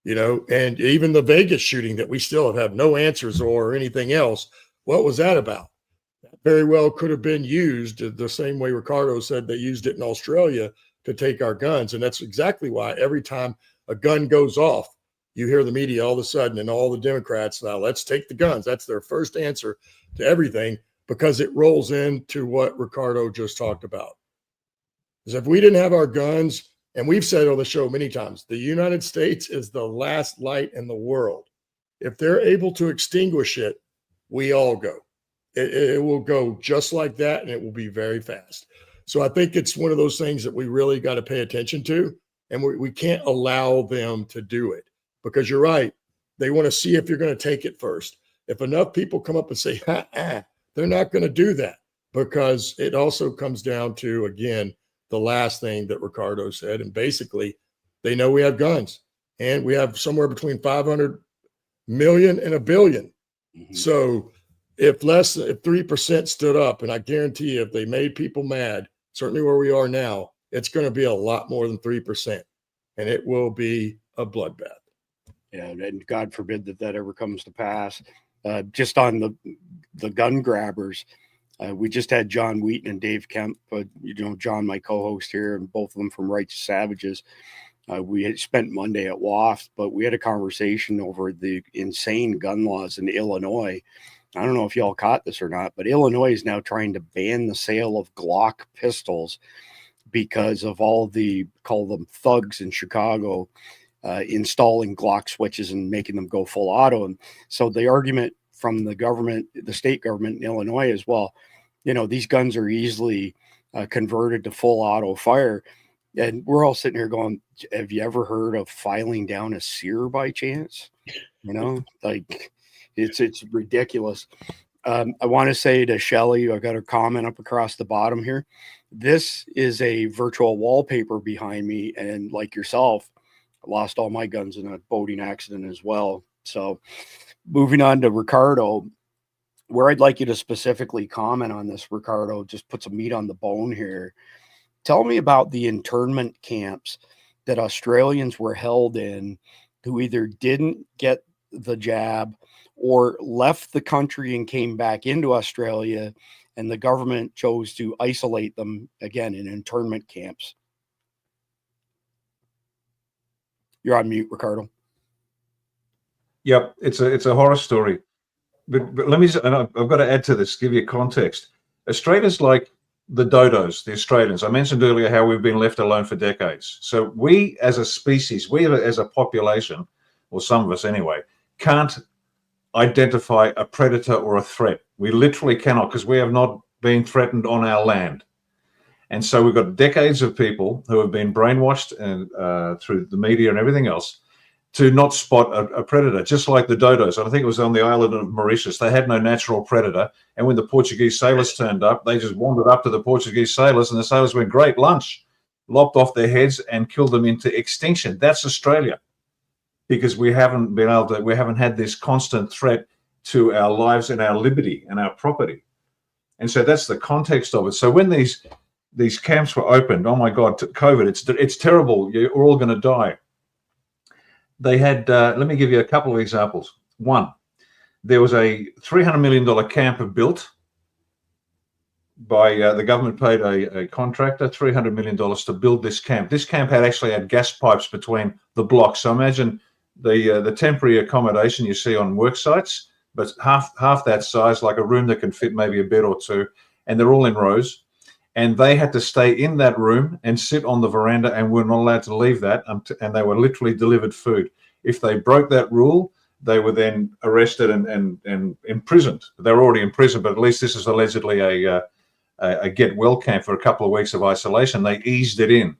and even the Vegas shooting that we still have no answers or anything else. What was that about? Very well could have been used the same way Ricardo said they used it in Australia to take our guns. And that's exactly why every time a gun goes off, you hear the media all of a sudden and all the Democrats, now let's take the guns. That's their first answer to everything, because it rolls into what Ricardo just talked about. Because if we didn't have our guns, and we've said on the show many times, the United States is the last light in the world. If they're able to extinguish it, we all go. It will go just like that, and it will be very fast. So I think it's one of those things that we really got to pay attention to, and we can't allow them to do it, because you're right. They want to see if you're going to take it first. If enough people come up and say, they're not going to do that, because it also comes down to, again, the last thing that Ricardo said. And basically, they know we have guns, and we have somewhere between 500 million and a billion. Mm-hmm. So if 3% stood up, and I guarantee you, if they made people mad, certainly where we are now, it's going to be a lot more than 3%, and it will be a bloodbath. Yeah, and God forbid that ever comes to pass. Just on the gun grabbers, we just had John Wheaton and Dave Kemp, John, my co-host here, and both of them from Righteous Savages. We had spent Monday at WAFT, but we had a conversation over the insane gun laws in Illinois. I don't know if y'all caught this or not, but Illinois is now trying to ban the sale of Glock pistols because of all the, call them thugs in Chicago, installing Glock switches and making them go full auto. And so the argument from the government, the state government in Illinois as well, these guns are easily converted to full auto fire. And we're all sitting here going, have you ever heard of filing down a sear by chance? Like it's ridiculous. I want to say to Shelly, I got a comment up across the bottom here. This is a virtual wallpaper behind me. And like yourself, I lost all my guns in a boating accident as well. So moving on to Ricardo, where I'd like you to specifically comment on this, Ricardo, just put some meat on the bone here. Tell me about the internment camps that Australians were held in who either didn't get the jab or left the country and came back into Australia, and the government chose to isolate them again in internment camps. You're on mute, Ricardo. Yep, it's a horror story. But let me, and I've got to add to this, give you context. Australia's like the dodos, the Australians. I mentioned earlier how we've been left alone for decades. So we as a species, we as a population, or some of us anyway, can't identify a predator or a threat. We literally cannot, because we have not been threatened on our land. And so we've got decades of people who have been brainwashed and through the media and everything else to not spot a predator, just like the dodos. I think it was on the island of Mauritius. They had no natural predator. And when the Portuguese sailors turned up, they just wandered up to the Portuguese sailors, and the sailors went, great lunch, lopped off their heads and killed them into extinction. That's Australia, because we haven't had this constant threat to our lives and our liberty and our property. And so that's the context of it. So when these camps were opened, oh my God, COVID, it's terrible. You're all going to die. They had, let me give you a couple of examples. One, there was a $300 million camp built by, the government paid a contractor $300 million to build this camp. This camp actually had gas pipes between the blocks. So imagine the temporary accommodation you see on work sites, but half that size, like a room that can fit maybe a bed or two, and they're all in rows. And they had to stay in that room and sit on the veranda, and were not allowed to leave that, and they were literally delivered food. If they broke that rule, they were then arrested and imprisoned. They were already in prison, but at least this is allegedly a get well camp for a couple of weeks of isolation. They eased it in,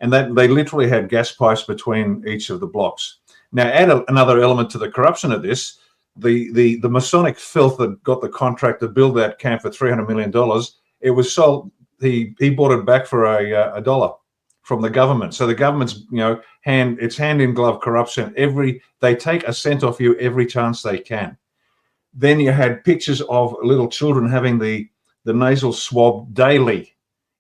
and they literally had gas pipes between each of the blocks. Now, add another element to the corruption of this. The Masonic filth that got the contract to build that camp for $300 million, it was sold. He bought it back for a dollar from the government. So the government's hand in glove corruption. They take a cent off you every chance they can. Then you had pictures of little children having the nasal swab daily,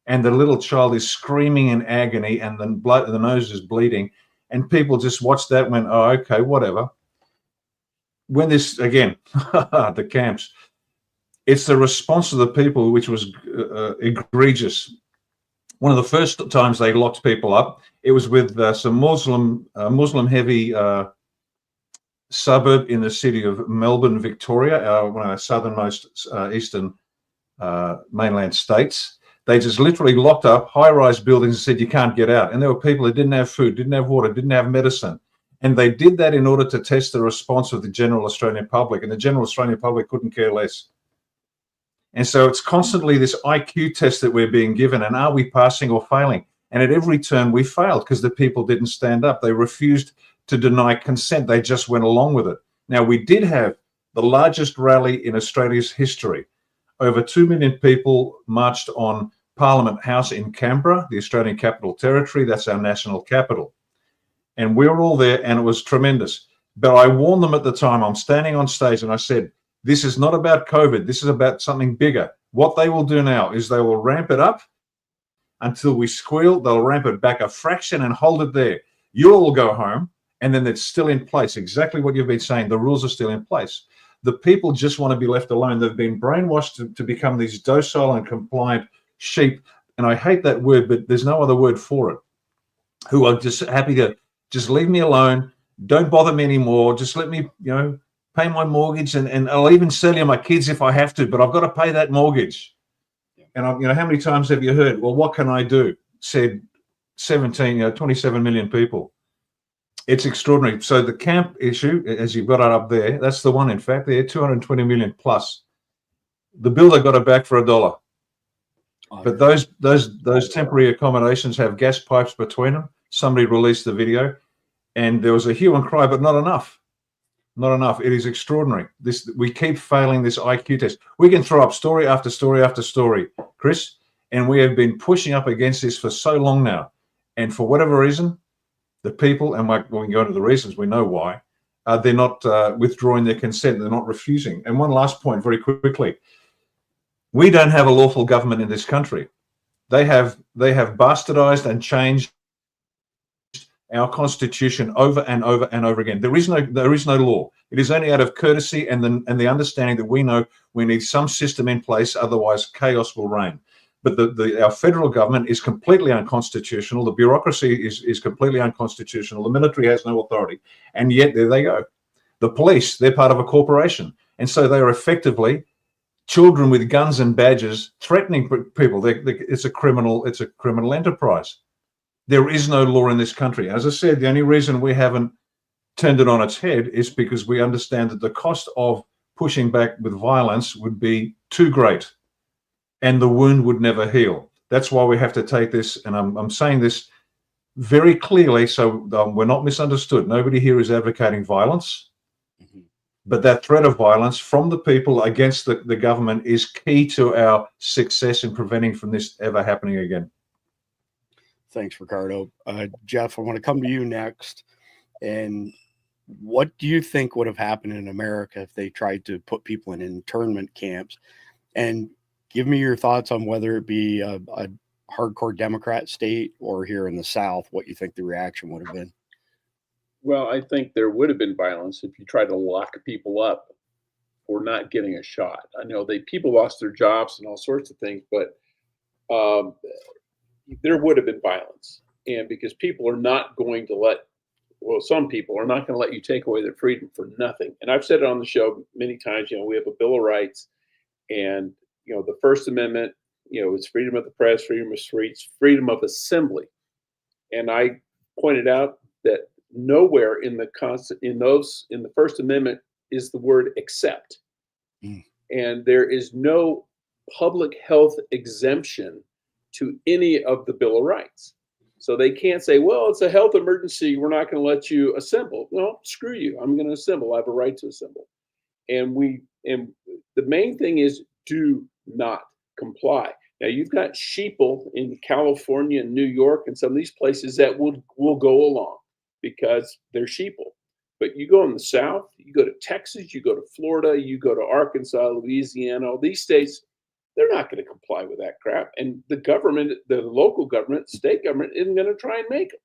and the little child is screaming in agony, and the nose is bleeding, and people just watched that and went, oh, okay, whatever. When this again, the camps. It's the response of the people which was egregious. One of the first times they locked people up, it was with some Muslim-heavy suburb in the city of Melbourne, Victoria, one of our southernmost eastern mainland states. They just literally locked up high-rise buildings and said, you can't get out. And there were people that didn't have food, didn't have water, didn't have medicine. And they did that in order to test the response of the general Australian public. And the general Australian public couldn't care less. And so it's constantly this IQ test that we're being given, and are we passing or failing? And at every turn we failed because the people didn't stand up. They refused to deny consent. They just went along with it. Now, we did have the largest rally in Australia's history. Over 2 million people marched on Parliament House in Canberra, the Australian Capital Territory. That's our national capital. And we were all there, and it was tremendous. But I warned them at the time. I'm standing on stage and I said, this is not about COVID. This is about something bigger. What they will do now is they will ramp it up until we squeal. They'll ramp it back a fraction and hold it there. You'll all go home, and then it's still in place. Exactly what you've been saying. The rules are still in place. The people just want to be left alone. They've been brainwashed to become these docile and compliant sheep. And I hate that word, but there's no other word for it. Who are just happy to just leave me alone. Don't bother me anymore. Just let me, pay my mortgage, and I'll even sell you my kids if I have to, but I've got to pay that mortgage. And how many times have you heard, well, what can I do? said 27 million people. It's extraordinary. So the camp issue, as you've got it up there, that's the one, in fact, there, 220 million plus. The builder got it back for $1. But those temporary accommodations have gas pipes between them. Somebody released the video, and there was a hue and cry, but not enough. Not enough. It is extraordinary. We keep failing this IQ test. We can throw up story after story after story, Chris, and we have been pushing up against this for so long now. And for whatever reason, the people, and we can go into the reasons, we know why, they're not withdrawing their consent. They're not refusing. And one last point very quickly. We don't have a lawful government in this country. They have bastardized and changed our constitution over and over and over again. There is no law. It is only out of courtesy and the understanding that we know we need some system in place, otherwise chaos will reign. But our federal government is completely unconstitutional. The bureaucracy is completely unconstitutional. The military has no authority, and yet there they go. The police, they're part of a corporation, and so they are effectively children with guns and badges threatening people. It's a criminal enterprise. There is no law in this country. As I said, the only reason we haven't turned it on its head is because we understand that the cost of pushing back with violence would be too great, and the wound would never heal. That's why we have to take this, and I'm saying this very clearly so we're not misunderstood. Nobody here is advocating violence, but that threat of violence from the people against the government is key to our success in preventing from this ever happening again. Thanks, Ricardo. Jeff, I want to come to you next. And what do you think would have happened in America if they tried to put people in internment camps? And give me your thoughts on whether it be a hardcore Democrat state or here in the South, what you think the reaction would have been. Well, I think there would have been violence if you tried to lock people up for not getting a shot. I know people lost their jobs and all sorts of things, but there would have been violence. And because people are not going to some people are not going to let you take away their freedom for nothing. And I've said it on the show many times, we have a Bill of Rights, and, the First Amendment, it's freedom of the press, freedom of speech, freedom of assembly. And I pointed out that nowhere in the First Amendment is the word except. And there is no public health exemption to any of the Bill of Rights. So they can't say, well, it's a health emergency, we're not going to let you assemble. No, screw you. I'm going to assemble. I have a right to assemble. And the main thing is do not comply. Now, you've got sheeple in California and New York and some of these places that will go along because they're sheeple. But you go in the South, you go to Texas, you go to Florida, you go to Arkansas, Louisiana, all these states, they're not going to comply with that crap. And the government, the local government, state government isn't going to try and make them.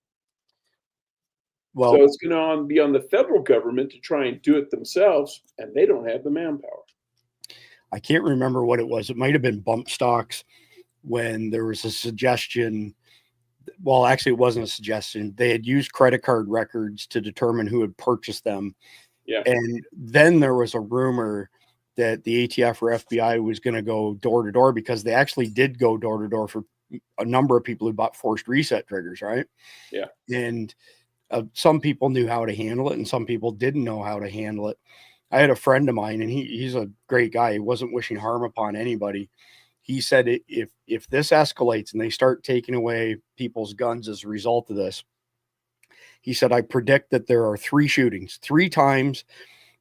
Well, so it's going to be on the federal government to try and do it themselves, and they don't have the manpower. I can't remember what it was. It might have been bump stocks when there was a suggestion. Well, actually, it wasn't a suggestion. They had used credit card records to determine who had purchased them. Yeah. And then there was a rumor that the ATF or FBI was going to go door to door, because they actually did go door to door for a number of people who bought forced reset triggers, right? Yeah. And some people knew how to handle it and some people didn't know how to handle it. I had a friend of mine, and he's a great guy. He wasn't wishing harm upon anybody. He said, if this escalates and they start taking away people's guns as a result of this, he said, I predict that there are 3 shootings. 3 times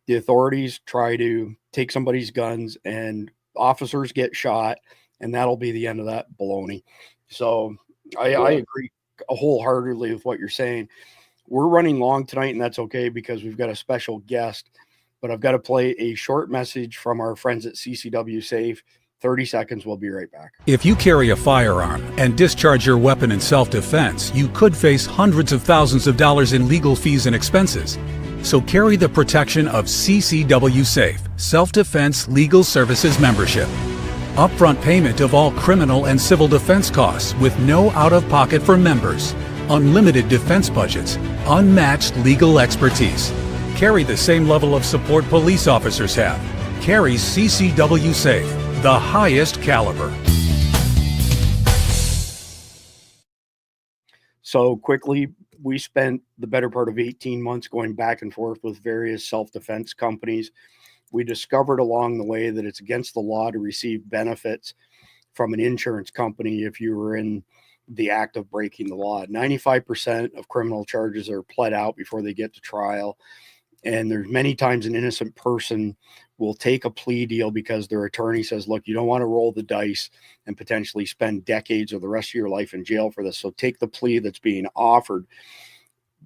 the authorities try to take somebody's guns and officers get shot, and that'll be the end of that baloney. So I agree wholeheartedly with what you're saying. We're running long tonight, and that's okay because we've got a special guest, but I've got to play a short message from our friends at CCW Safe. 30 seconds. We'll be right back. If you carry a firearm and discharge your weapon in self-defense, you could face hundreds of thousands of dollars in legal fees and expenses. So carry the protection of CCW Safe, Self-Defense Legal Services Membership. Upfront payment of all criminal and civil defense costs with no out-of-pocket for members. Unlimited defense budgets. Unmatched legal expertise. Carry the same level of support police officers have. Carry CCW Safe, the highest caliber. So quickly, we spent the better part of 18 months going back and forth with various self-defense companies. We discovered along the way that it's against the law to receive benefits from an insurance company if you were in the act of breaking the law. 95% of criminal charges are pled out before they get to trial. And there's many times an innocent person will take a plea deal because their attorney says, look, you don't want to roll the dice and potentially spend decades or the rest of your life in jail for this. So take the plea that's being offered.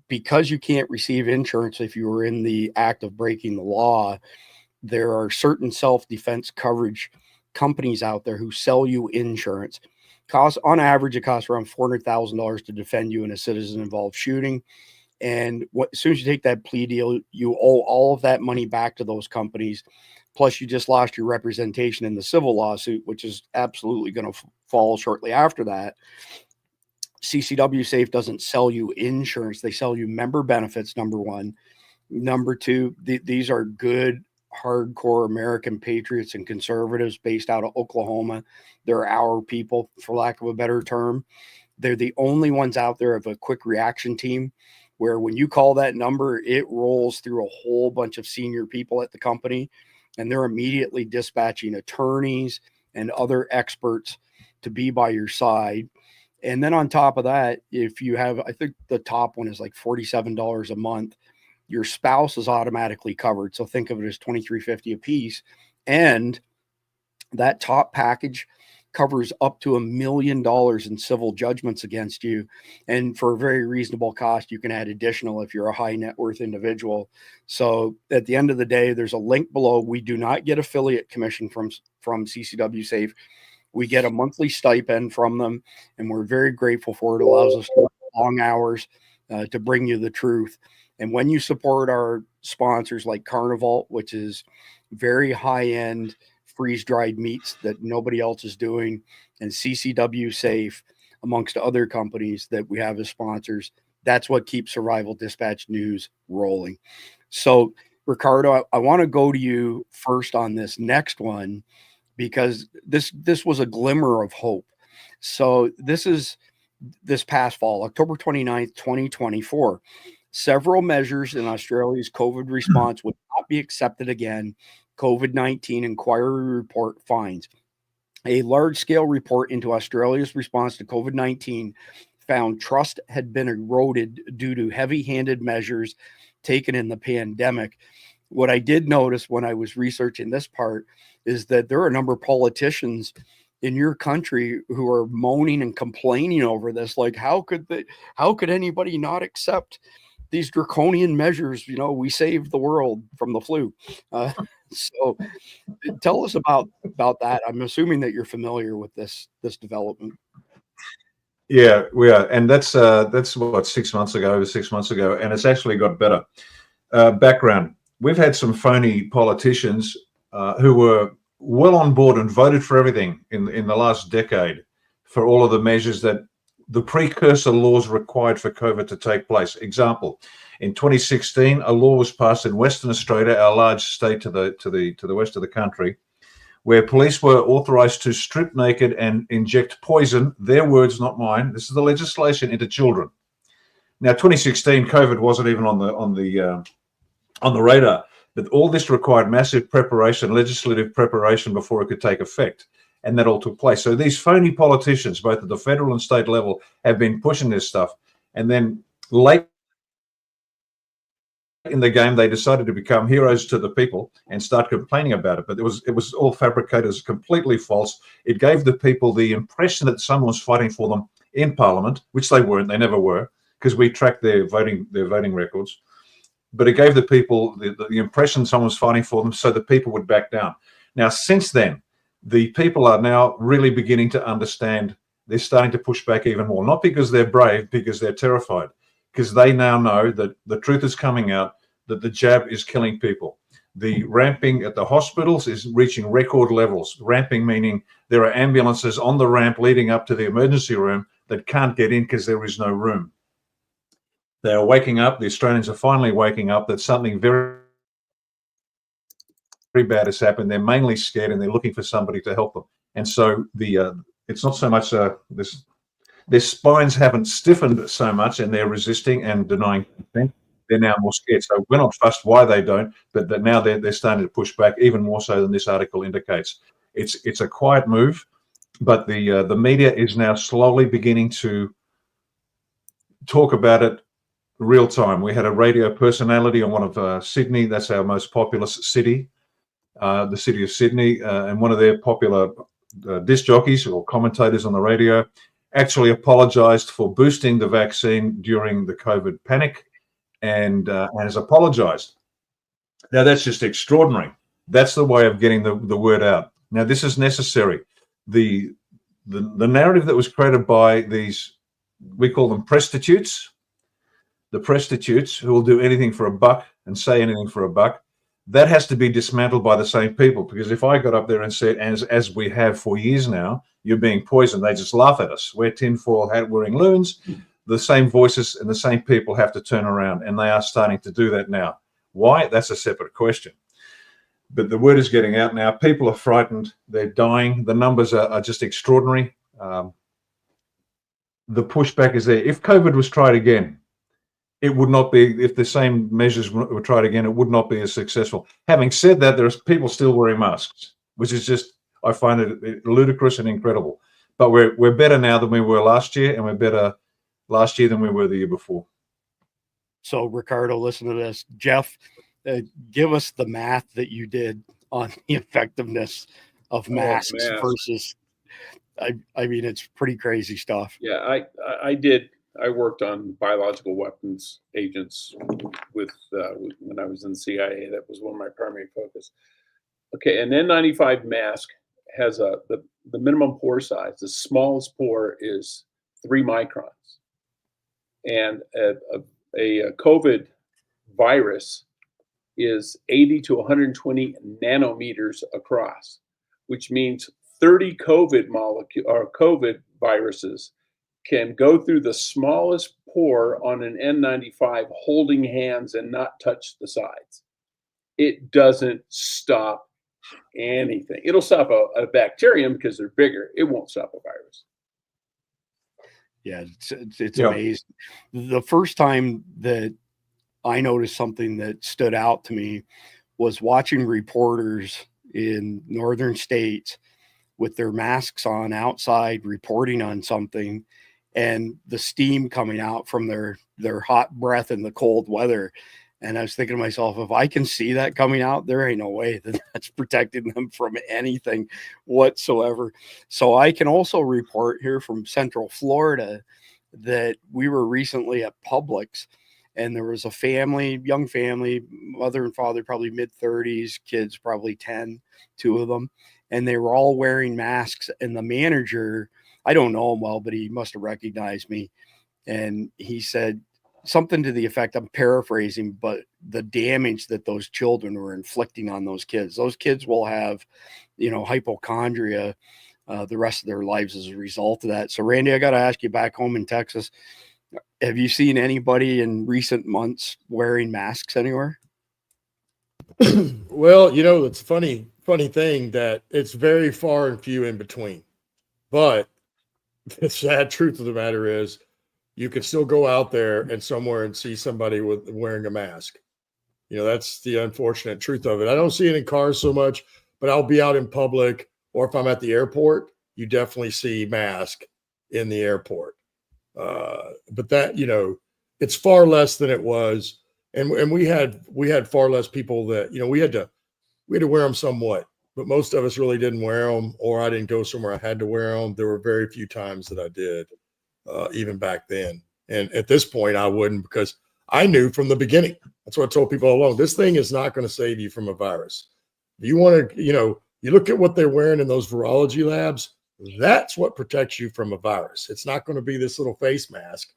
Because you can't receive insurance if you were in the act of breaking the law, there are certain self-defense coverage companies out there who sell you insurance. On average, it costs around $400,000 to defend you in a citizen-involved shooting. And as soon as you take that plea deal, you owe all of that money back to those companies. Plus, you just lost your representation in the civil lawsuit, which is absolutely going to fall shortly after that. CCW Safe doesn't sell you insurance. They sell you member benefits, number one. Number two, these are good, hardcore American patriots and conservatives based out of Oklahoma. They're our people, for lack of a better term. They're the only ones out there of a quick reaction team where when you call that number, it rolls through a whole bunch of senior people at the company, and they're immediately dispatching attorneys and other experts to be by your side. And then on top of that, if you have, I think the top one is like $47 a month, your spouse is automatically covered. So think of it as $23.50 a piece. And that top package covers up to $1 million in civil judgments against you. And for a very reasonable cost, you can add additional if you're a high net worth individual. So at the end of the day, there's a link below. We do not get affiliate commission from CCW Safe. We get a monthly stipend from them, and we're very grateful for it. It allows us to work long hours to bring you the truth. And when you support our sponsors like Carnival, which is very high-end freeze-dried meats that nobody else is doing, and CCW Safe, amongst other companies that we have as sponsors, that's what keeps Survival Dispatch News rolling. So, Ricardo, I want to go to you first on this next one, because this was a glimmer of hope. So this is this past fall, October 29th, 2024. Several measures in Australia's COVID response would not be accepted again. COVID-19 inquiry report finds. A large-scale report into Australia's response to COVID-19 found trust had been eroded due to heavy-handed measures taken in the pandemic. What I did notice when I was researching this part is that there are a number of politicians in your country who are moaning and complaining over this. Like, how could anybody not accept these draconian measures? You know, we saved the world from the flu. So tell us about that. I'm assuming that you're familiar with this development. Yeah, we are. And that's what, 6 months ago, over 6 months ago. And it's actually got better. Background. We've had some phony politicians who were well on board and voted for everything in the last decade for all of the measures that the precursor laws required for COVID to take place. Example, in 2016, a law was passed in Western Australia, our large state to the west of the country, where police were authorized to strip naked and inject poison, their words, not mine, this is the legislation, into children. Now, 2016, COVID wasn't even on the radar, but all this required massive preparation, legislative preparation before it could take effect. And that all took place. So these phony politicians, both at the federal and state level, have been pushing this stuff. And then late in the game, they decided to become heroes to the people and start complaining about it. But it was all fabricated, it was completely false. It gave the people the impression that someone was fighting for them in Parliament, which they weren't, they never were, because we tracked their voting records. But it gave the people the impression someone was fighting for them, so the people would back down. Now, since then, the people are now really beginning to understand. They're starting to push back even more, not because they're brave, because they're terrified, because they now know that the truth is coming out, that the jab is killing people. The ramping at the hospitals is reaching record levels. Ramping meaning there are ambulances on the ramp leading up to the emergency room that can't get in because there is no room. They are waking up, the Australians are finally waking up that something very, very bad has happened. They're mainly scared and they're looking for somebody to help them. And so it's not so much this their spines haven't stiffened so much, and they're resisting and denying consent. They're now more scared. So we're not fussed why they don't, but that now they're starting to push back even more so than this article indicates. It's a quiet move, but the media is now slowly beginning to talk about it real time. We had a radio personality on one of Sydney. That's our most populous city, the city of Sydney, and one of their popular disc jockeys or commentators on the radio actually apologized for boosting the vaccine during the COVID panic and has apologized. Now, that's just extraordinary. That's the way of getting the word out. Now, this is necessary. The narrative that was created by these, we call them prostitutes, the prostitutes who will do anything for a buck and say anything for a buck, that has to be dismantled by the same people. Because if I got up there and said, as we have for years now, you're being poisoned, they just laugh at us. We're tinfoil hat wearing loons. The same voices and the same people have to turn around, and they are starting to do that now. Why? That's a separate question. But the word is getting out now. People are frightened. They're dying. The numbers are just extraordinary. The pushback is there. If COVID was tried again, it would not be, if the same measures were tried again, it would not be as successful. Having said that, there's people still wearing masks, which is just, I find it ludicrous and incredible. But we're better now than we were last year, and we're better last year than we were the year before. So, Ricardo, listen to this. Jeff, give us the math that you did on the effectiveness of masks versus, I mean, it's pretty crazy stuff. Yeah, I worked on biological weapons agents with when I was in the CIA. That was one of my primary focus. Okay, an N95 mask has the minimum pore size. The smallest pore is 3 microns. And a COVID virus is 80 to 120 nanometers across, which means 30 COVID viruses can go through the smallest pore on an N95 holding hands and not touch the sides. It doesn't stop anything. It'll stop a bacterium because they're bigger. It won't stop a virus. Yeah, it's amazing. The first time that I noticed something that stood out to me was watching reporters in northern states with their masks on outside reporting on something, and the steam coming out from their hot breath in the cold weather. And I was thinking to myself, if I can see that coming out, there ain't no way that that's protecting them from anything whatsoever. So I can also report here from Central Florida that we were recently at Publix, and there was a family, young family, mother and father, probably mid-30s, kids probably 10, 2 of them, and they were all wearing masks. And the manager, I don't know him well, but he must have recognized me. And he said something to the effect, I'm paraphrasing, but the damage that those children were inflicting on those kids will have, hypochondria the rest of their lives as a result of that. So Randy, I got to ask you, back home in Texas, have you seen anybody in recent months wearing masks anywhere? Well, it's funny thing that it's very far and few in between. But the sad truth of the matter is you can still go out there and somewhere and see somebody wearing a mask. That's the unfortunate truth of it. I don't see it in cars so much, but I'll be out in public, or if I'm at the airport, you definitely see mask in the airport. But that, it's far less than it was. And we had far less people that, we had to wear them somewhat, but most of us really didn't wear them, or I didn't go somewhere I had to wear them. There were very few times that I did, even back then. And at this point I wouldn't, because I knew from the beginning. That's what I told people all along. This thing is not going to save you from a virus. If you want to, you look at what they're wearing in those virology labs, that's what protects you from a virus. It's not going to be this little face mask.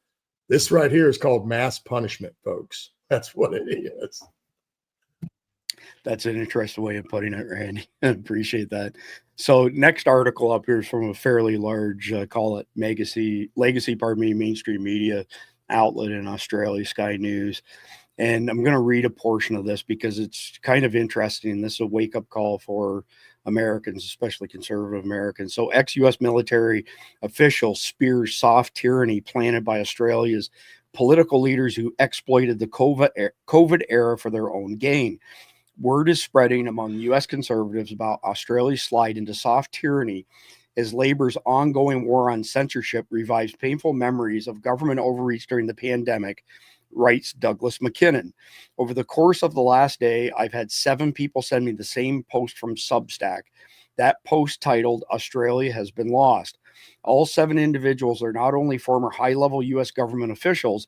This right here is called mass punishment, folks. That's what it is. That's an interesting way of putting it, Randy. I appreciate that. So next article up here is from a fairly large, call it legacy, mainstream media outlet in Australia, Sky News. And I'm going to read a portion of this because it's kind of interesting. This is a wake-up call for Americans, especially conservative Americans. So ex-US military officials spears soft tyranny planted by Australia's political leaders who exploited the COVID era for their own gain. Word is spreading among US conservatives about Australia's slide into soft tyranny as Labor's ongoing war on censorship revives painful memories of government overreach during the pandemic, writes Douglas McKinnon. Over the course of the last day, I've had 7 people send me the same post from Substack. That post titled, Australia Has Been Lost. All 7 individuals are not only former high-level U.S. government officials,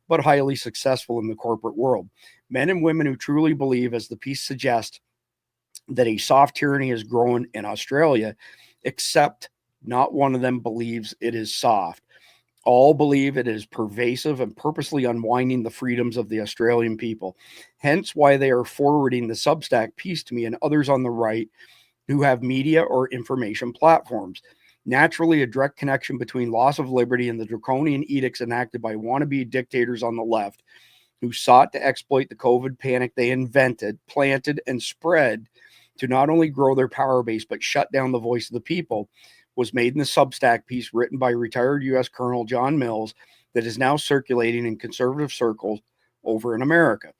but highly successful in the corporate world. Men and women who truly believe, as the piece suggests, that a soft tyranny has grown in Australia, except not one of them believes it is soft. All believe it is pervasive and purposely unwinding the freedoms of the Australian people. Hence why they are forwarding the Substack piece to me and others on the right who have media or information platforms. Naturally, a direct connection between loss of liberty and the draconian edicts enacted by wannabe dictators on the left who sought to exploit the COVID panic they invented, planted, and spread to not only grow their power base, but shut down the voice of the people, was made in the Substack piece written by retired U.S. Colonel John Mills that is now circulating in conservative circles over in America.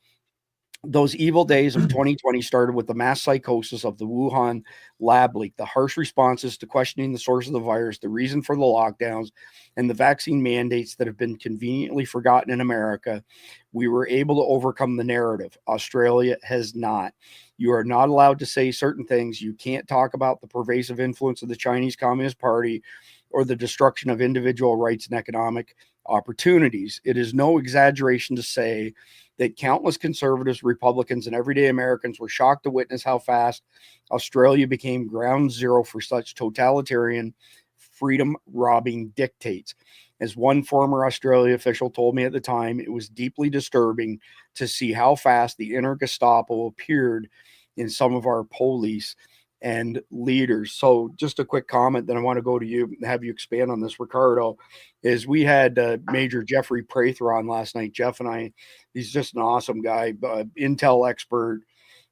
Those evil days of 2020 started with the mass psychosis of the Wuhan lab leak, the harsh responses to questioning the source of the virus, the reason for the lockdowns, and the vaccine mandates that have been conveniently forgotten in America. We were able to overcome the narrative. Australia has not. You are not allowed to say certain things. You can't talk about the pervasive influence of the Chinese Communist Party or the destruction of individual rights and economic opportunities. It is no exaggeration to say that countless conservatives, Republicans, and everyday Americans were shocked to witness how fast Australia became ground zero for such totalitarian, freedom-robbing dictates. As one former Australia official told me at the time, it was deeply disturbing to see how fast the inner Gestapo appeared in some of our police and leaders. So just a quick comment that I want to go to you and have you expand on this, Ricardo, is we had Major Jeffrey Prather on last night. Jeff and I, he's just an awesome guy, Intel expert.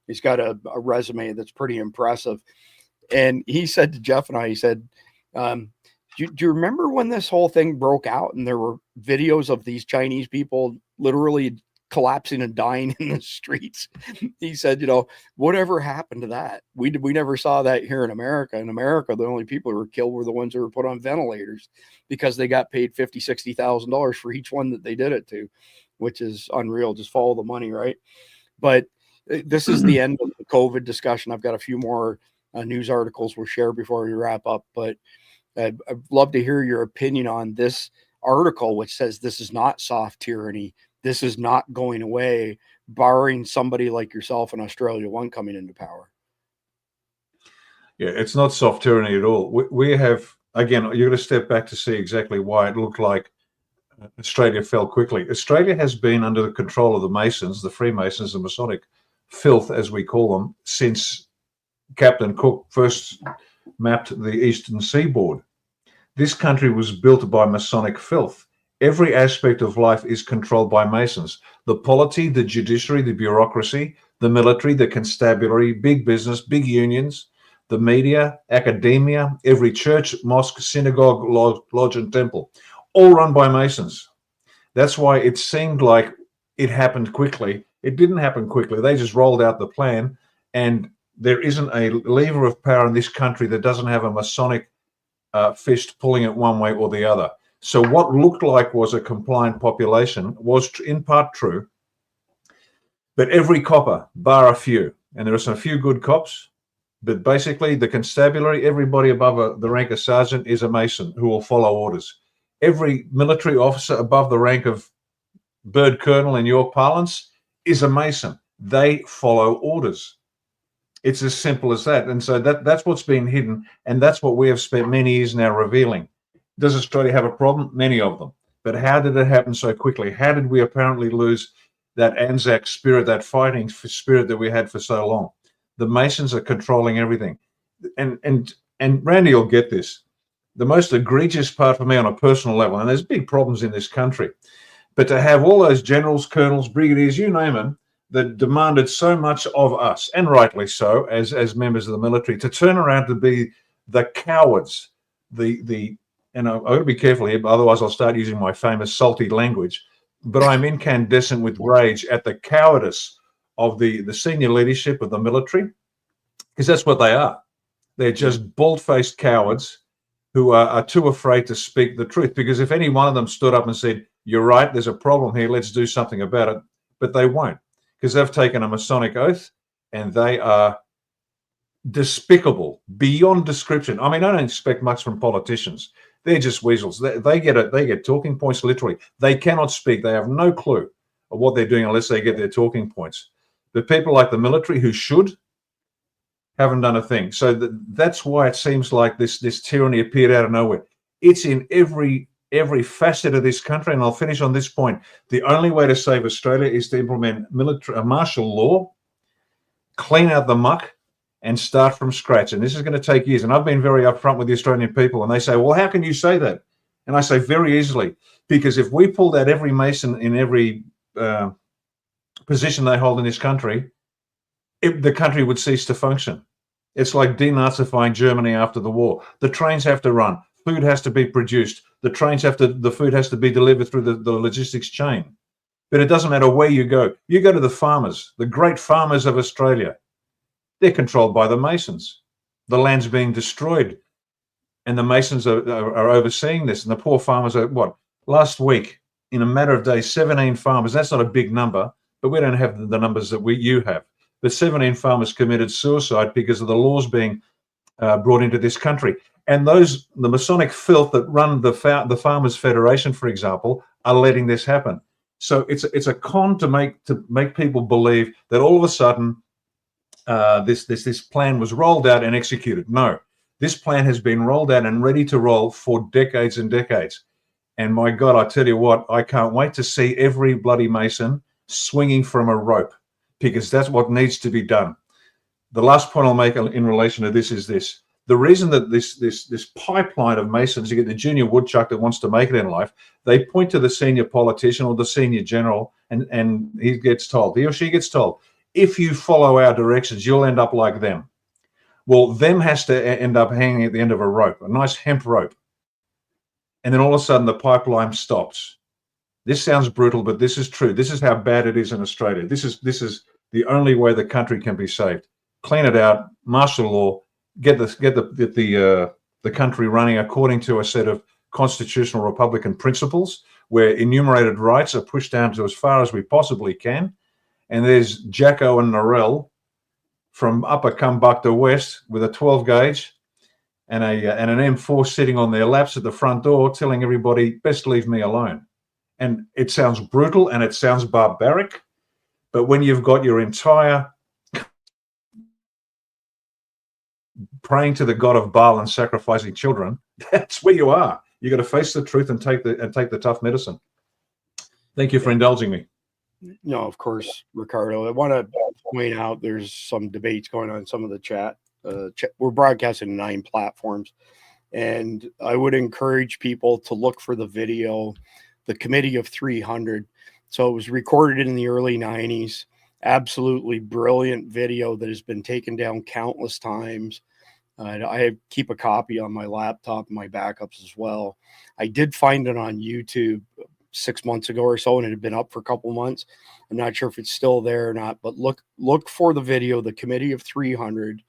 He's got a resume that's pretty impressive. And he said to Jeff and I, he said, do you remember when this whole thing broke out and there were videos of these Chinese people literally collapsing and dying in the streets? He said, whatever happened to that? We never saw that here in America. In America, the only people who were killed were the ones who were put on ventilators because they got paid $50,000, $60,000 for each one that they did it to, which is unreal. Just follow the money, right? But this is the end of the COVID discussion. I've got a few more news articles we'll share before we wrap up, but I'd love to hear your opinion on this article, which says this is not soft tyranny. This is not going away, barring somebody like yourself in Australia One coming into power. Yeah, it's not soft tyranny at all. We have, again, you've got to step back to see exactly why it looked like Australia fell quickly. Australia has been under the control of the Masons, the Freemasons, the Masonic filth, as we call them, since Captain Cook first mapped the eastern seaboard. This country was built by Masonic filth. Every aspect of life is controlled by Masons. The polity, the judiciary, the bureaucracy, the military, the constabulary, big business, big unions, the media, academia, every church, mosque, synagogue, lodge, and temple, all run by Masons. That's why it seemed like it happened quickly. It didn't happen quickly. They just rolled out the plan, and there isn't a lever of power in this country that doesn't have a Masonic fist pulling it one way or the other. So what looked like was a compliant population was in part true, but every copper, bar a few, and there are some few good cops, but basically the constabulary, everybody above the rank of sergeant is a Mason who will follow orders. Every military officer above the rank of bird colonel in your parlance is a Mason. They follow orders. It's as simple as that. And so that's what's been hidden, and that's what we have spent many years now revealing. Does Australia have a problem? Many of them. But how did it happen so quickly? How did we apparently lose that Anzac spirit, that fighting spirit that we had for so long? The Masons are controlling everything. And Randy will get this. The most egregious part for me on a personal level, and there's big problems in this country, but to have all those generals, colonels, brigadiers, you name them, that demanded so much of us, and rightly so, as members of the military, to turn around to be the cowards, and I've got to be careful here, otherwise I'll start using my famous salty language, but I'm incandescent with rage at the cowardice of the senior leadership of the military, because that's what they are. They're just bald-faced cowards who are too afraid to speak the truth, because if any one of them stood up and said, you're right, there's a problem here, let's do something about it, but they won't, because they've taken a Masonic oath and they are despicable beyond description. I mean, I don't expect much from politicians. They're just weasels. They get talking points literally. They cannot speak. They have no clue of what they're doing unless they get their talking points. But people like the military who should haven't done a thing. So that's why it seems like this tyranny appeared out of nowhere. It's in every facet of this country, and I'll finish on this point. The only way to save Australia is to implement martial law, clean out the muck, and start from scratch. And this is going to take years. And I've been very upfront with the Australian people, and they say, well, how can you say that? And I say very easily, because if we pulled out every Mason in every position they hold in this country, the country would cease to function. It's like denazifying Germany after the war. The trains have to run. Food has to be produced. The food has to be delivered through the logistics chain. But it doesn't matter where you go. You go to the farmers, the great farmers of Australia. They're controlled by the Masons. The land's being destroyed. And the Masons are overseeing this. And the poor farmers are, last week, in a matter of days, 17 farmers, that's not a big number, but we don't have the numbers that you have. But 17 farmers committed suicide because of the laws being brought into this country. And the Masonic filth that run the Farmers Federation, for example, are letting this happen. So it's a con to make people believe that all of a sudden this plan was rolled out and executed. No, this plan has been rolled out and ready to roll for decades and decades. And my God, I tell you what, I can't wait to see every bloody Mason swinging from a rope, because that's what needs to be done. The last point I'll make in relation to this is this. The reason that this pipeline of Masons, you get the junior woodchuck that wants to make it in life, they point to the senior politician or the senior general, and he or she gets told, if you follow our directions, you'll end up like them. Well, them has to end up hanging at the end of a rope, a nice hemp rope. And then all of a sudden the pipeline stops. This sounds brutal, but this is true. This is how bad it is in Australia. This is the only way the country can be saved. Clean it out, martial law, get the country running according to a set of constitutional Republican principles, where enumerated rights are pushed down to as far as we possibly can. And there's Jacko and Norell from Upper Kumbukta West with a 12 gauge and an M4 sitting on their laps at the front door, telling everybody, best leave me alone. And it sounds brutal and it sounds barbaric, but when you've got your entire praying to the god of Baal and sacrificing children, that's where you are. You got to face the truth and take the tough medicine. Thank you for indulging me. No, of course, Ricardo. I want to point out there's some debates going on in some of the chat. We're broadcasting 9 platforms, and I would encourage people to look for the video, the Committee of 300. So it was recorded in the early 90s. Absolutely brilliant video that has been taken down countless times. I keep a copy on my laptop, my backups as well. I did find it on YouTube 6 months ago or so, and it had been up for a couple months. I'm not sure if it's still there or not, but look for the video, the Committee of 300.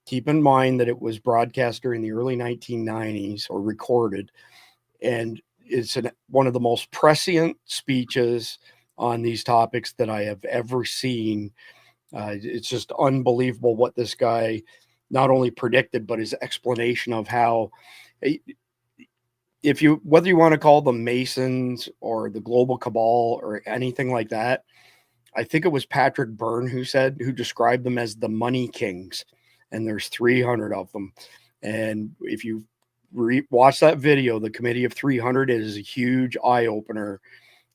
Keep in mind that it was broadcast during the early 1990s, or recorded, and it's one of the most prescient speeches on these topics that I have ever seen. It's just unbelievable what this guy not only predicted, but his explanation of how, whether you want to call them Masons or the global cabal or anything like that, I think it was Patrick Byrne who described them as the money kings, and there's 300 of them. And if you watch that video, the Committee of 300, is a huge eye opener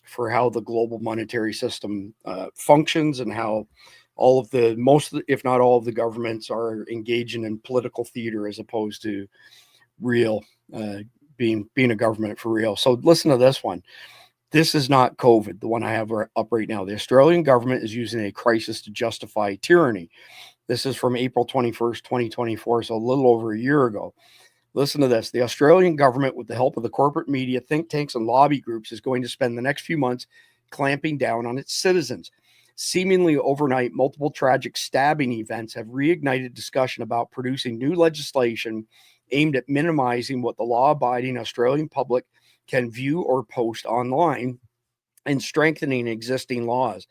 for how the global monetary system functions, and how if not all of the governments are engaging in political theater as opposed to real being a government for real. So listen to this one. This is not COVID, the one I have up right now. The Australian government is using a crisis to justify tyranny. This is from April 21st, 2024, so a little over a year ago. Listen to this. The Australian government, with the help of the corporate media, think tanks, and lobby groups, is going to spend the next few months clamping down on its citizens. Seemingly overnight, multiple tragic stabbing events have reignited discussion about producing new legislation aimed at minimizing what the law-abiding Australian public can view or post online and strengthening existing laws.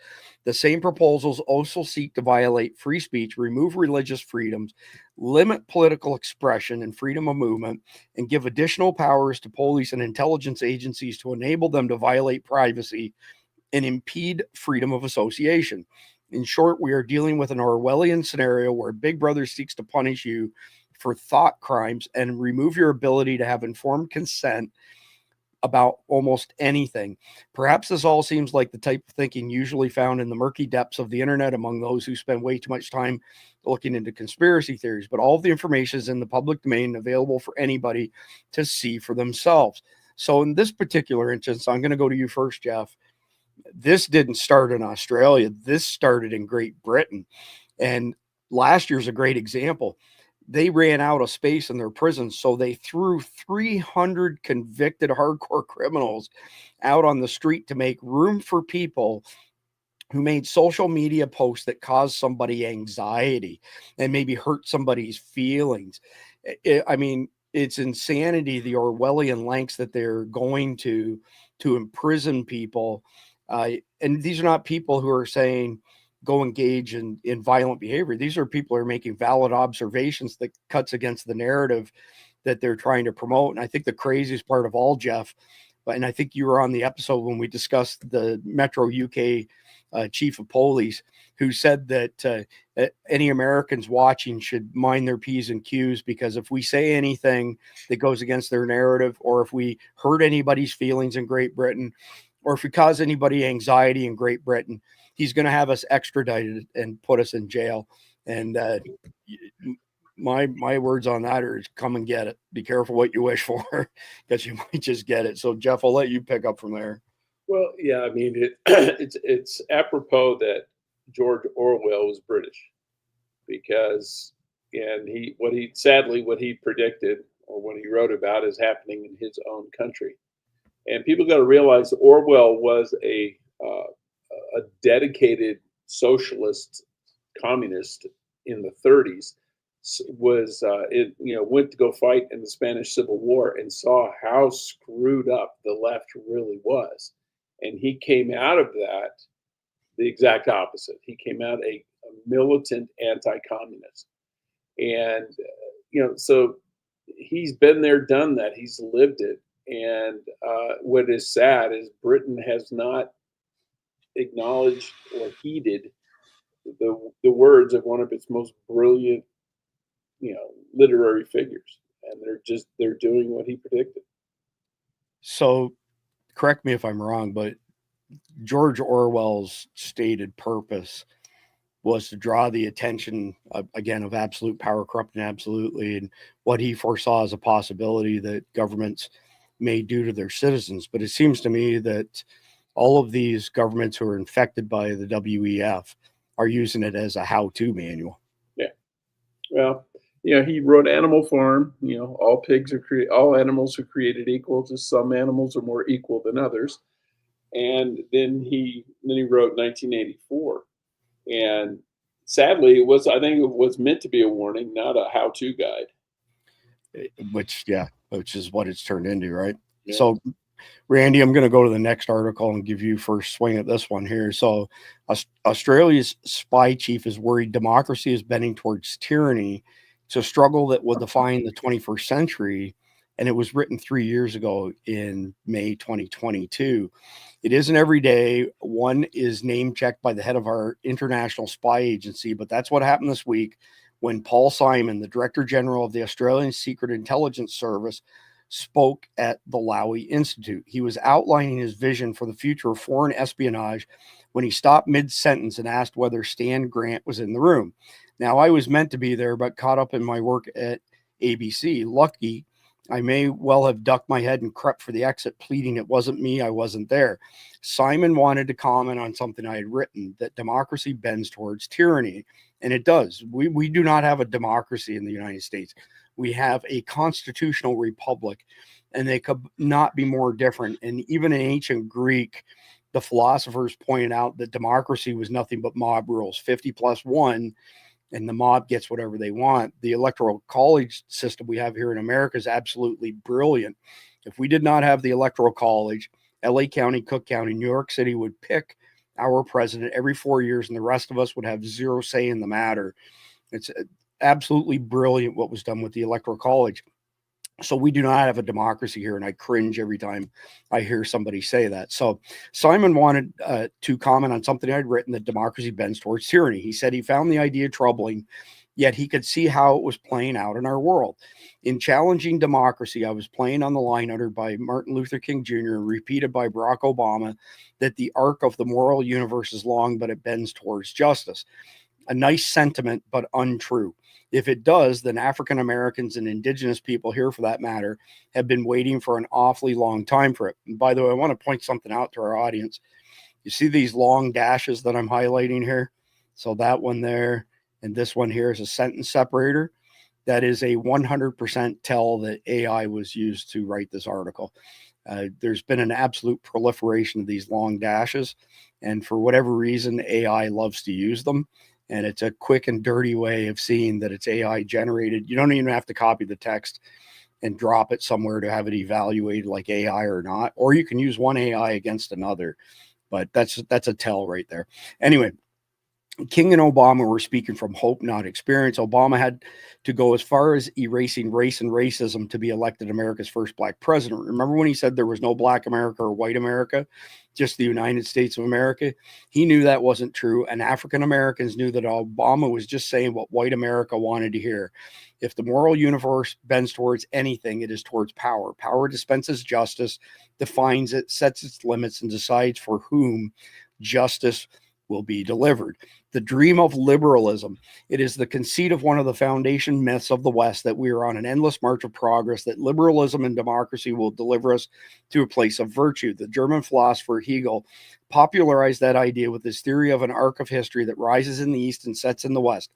The same proposals also seek to violate free speech, remove religious freedoms, limit political expression and freedom of movement, and give additional powers to police and intelligence agencies to enable them to violate privacy and impede freedom of association. In short, we are dealing with an Orwellian scenario where Big Brother seeks to punish you for thought crimes and remove your ability to have informed consent about almost anything. Perhaps this all seems like the type of thinking usually found in the murky depths of the internet among those who spend way too much time looking into conspiracy theories, but all of the information is in the public domain, available for anybody to see for themselves. So in this particular instance, I'm going to go to you first, Jeff. This didn't start in Australia. This started in Great Britain. And last year's a great example. They ran out of space in their prisons, so they threw 300 convicted hardcore criminals out on the street to make room for people who made social media posts that caused somebody anxiety and maybe hurt somebody's feelings. I mean, it's insanity, the Orwellian lengths that they're going to imprison people. And these are not people who are saying, go engage in violent behavior. These are people who are making valid observations that cuts against the narrative that they're trying to promote. And I think the craziest part of all, Jeff, and I think you were on the episode when we discussed the Metro UK chief of police, who said that any Americans watching should mind their P's and Q's, because if we say anything that goes against their narrative, or if we hurt anybody's feelings in Great Britain, or if we cause anybody anxiety in Great Britain, he's going to have us extradited and put us in jail. And my words on that are, come and get it. Be careful what you wish for, because you might just get it. So Jeff, I'll let you pick up from there. Well, yeah, I mean, it's apropos that George Orwell was British, because what he predicted, or what he wrote about, is happening in his own country. And people got to realize Orwell was a dedicated socialist communist in the 30s. Went to go fight in the Spanish Civil War and saw how screwed up the left really was. And he came out of that the exact opposite. He came out a militant anti-communist. And, so he's been there, done that. He's lived it. And what is sad is Britain has not acknowledged or heeded the words of one of its most brilliant, literary figures. And they're doing what he predicted. So correct me if I'm wrong, but George Orwell's stated purpose was to draw the attention, again, of absolute power, corrupting absolutely, and what he foresaw as a possibility that governments may do to their citizens. But it seems to me that all of these governments who are infected by the WEF are using it as a how-to manual. Yeah. Well, he wrote Animal Farm. All all animals are created equal. Just some animals are more equal than others. And then he wrote 1984. And sadly, I think it was meant to be a warning, not a how-to guide. Which is what it's turned into, right? Yeah. So, Randy, I'm going to go to the next article and give you first swing at this one here. So, Australia's spy chief is worried democracy is bending towards tyranny. It's a struggle that will define the 21st century, and it was written 3 years ago in May 2022. It isn't every day one is name checked by the head of our international spy agency, but that's what happened this week when Paul Simon, the Director General of the Australian Secret Intelligence Service, spoke at the Lowy Institute. He was outlining his vision for the future of foreign espionage when he stopped mid-sentence and asked whether Stan Grant was in the room. Now, I was meant to be there, but caught up in my work at ABC. Lucky I may well have ducked my head and crept for the exit, pleading it wasn't me, I wasn't there. Simon wanted to comment on something I had written, that democracy bends towards tyranny. And it does. We do not have a democracy in the United States. We have a constitutional republic, and they could not be more different. And even in ancient Greek, the philosophers pointed out that democracy was nothing but mob rules, 50+1, and the mob gets whatever they want. The electoral college system we have here in America is absolutely brilliant. If we did not have the electoral college, LA County, Cook County, New York City would pick our president every 4 years, and the rest of us would have zero say in the matter. It's absolutely brilliant what was done with the electoral college. So we do not have a democracy here, and I cringe every time I hear somebody say that. So Simon wanted to comment on something I'd written, that democracy bends towards tyranny. He said he found the idea troubling, yet he could see how it was playing out in our world. In challenging democracy, I was playing on the line uttered by Martin Luther King Jr. and repeated by Barack Obama, that the arc of the moral universe is long, but it bends towards justice. A nice sentiment, but untrue. If it does, then African Americans and indigenous people here, for that matter, have been waiting for an awfully long time for it. And by the way, I want to point something out to our audience. You see these long dashes that I'm highlighting here? So that one there and this one here is a sentence separator. That is a 100% tell that AI was used to write this article. There's been an absolute proliferation of these long dashes, and for whatever reason, AI loves to use them. And it's a quick and dirty way of seeing that it's AI generated. You don't even have to copy the text and drop it somewhere to have it evaluated like AI or not. Or you can use one AI against another. But that's a tell right there. Anyway, King and Obama were speaking from hope, not experience. Obama had to go as far as erasing race and racism to be elected America's first black president. Remember when he said there was no black America or white America, just the United States of America? He knew that wasn't true, and African Americans knew that Obama was just saying what white America wanted to hear. If the moral universe bends towards anything, it is towards power. Power dispenses justice, defines it, sets its limits, and decides for whom justice will be delivered. The dream of liberalism. It is the conceit of one of the foundation myths of the West that we are on an endless march of progress, that liberalism and democracy will deliver us to a place of virtue. The German philosopher Hegel popularized that idea with his theory of an arc of history that rises in the East and sets in the West.